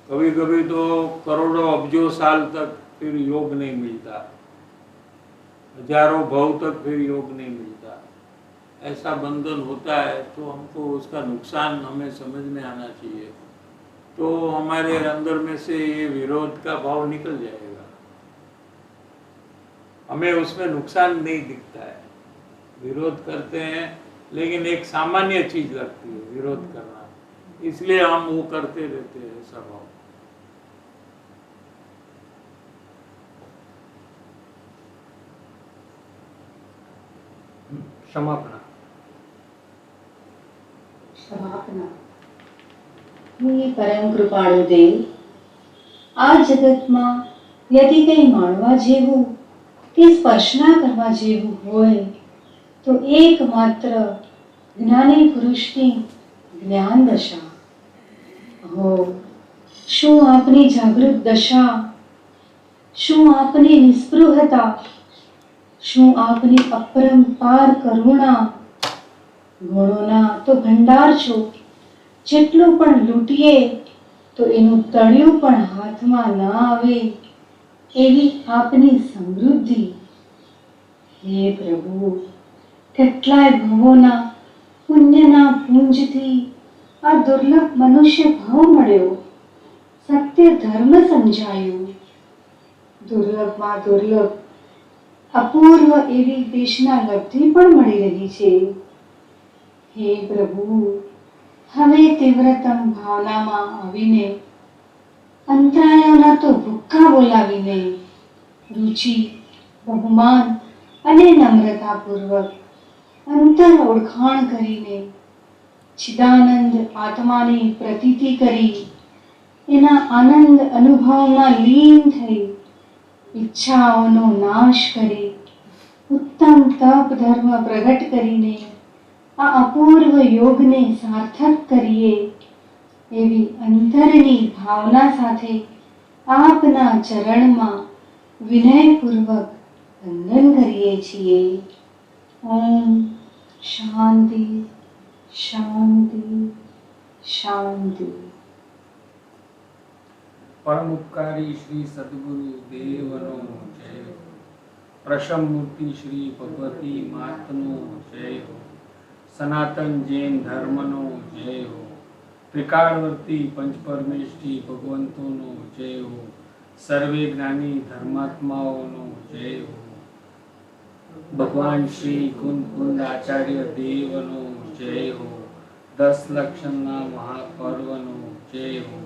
कभी कभी तो करोड़ों अब्जों साल तक फिर योग नहीं मिलता, हजारों भव तक फिर योग नहीं मिलता, ऐसा बंधन होता है। तो हमको उसका नुकसान हमें समझ में आना चाहिए, तो हमारे अंदर में से ये विरोध का भाव निकल जाएगा। हमें उसमें नुकसान नहीं दिखता है, विरोध करते हैं लेकिन एक सामान्य चीज लगती है विरोध करना, इसलिए हम वो करते रहते हैं ऐसा भाव। क्षमापना क्षमापना। હે પરમ કૃપાળુ દેવ, આ જગતમાં યદિ કંઈ માણવા જેવું કે સ્પર્શના કરવા જેવું હોય તો એકમાત્ર જ્ઞાની પુરુષની જ્ઞાન દશા। હો, શું આપની જાગૃત દશા, શું આપની નિસ્પૃહતા, શું આપની અપરંપાર કરુણા, ગુણોના તો ભંડાર છો, જેટલું પણ લૂંટીએ તો એનું તળિયું પણ હાથમાં ન આવે એવી આપની સમૃદ્ધિ। હે પ્રભુ, કેટલાય ભવોના પુણ્યના પુંજથી આ દુર્લભ મનુષ્ય ભાવ મળ્યો, સત્ય ધર્મ સમજાયું, દુર્લભમાં દુર્લભ અપૂર્વ એવી દેશના લબ્ધિ પણ મળી રહી છે। હે પ્રભુ, હવે તીવ્રતમ ભાવનામાં આવીને અંતરાયોના તો ભૂક્કા બોલાવીને રુચિ, બહુમાન અને નમ્રતાપૂર્વક અંતર ઓળખાણ કરીને ચિદાનંદ આત્માની પ્રતીતિ કરી એના આનંદ અનુભવમાં લીન થઈ ઈચ્છાઓનો નાશ કરી ઉત્તમ તપ ધર્મ પ્રગટ કરીને આ અપૂર્વ યોગને સાર્થક કરીએ એવી અંતરની ભાવના સાથે આપના ચરણમાં વિનયપૂર્વક વંદન કરીએ છીએ। ઓમ શાંતિ શાંતિ શાંતિ। परम उपकारी श्री सद्गुरु देवनो जय हो। प्रशम मूर्ति श्री भगवती मातनो जय हो। सनातन जैन धर्मनो जय हो। त्रिकालवर्ती पंच परमेष्ठी भगवंतोनो जय हो। सर्वे ज्ञानी धर्मात्माओनो जय हो। भगवान श्री कुंद कुंद आचार्य देवनो जय हो। 10 लक्षणना महापर्वनो जय हो।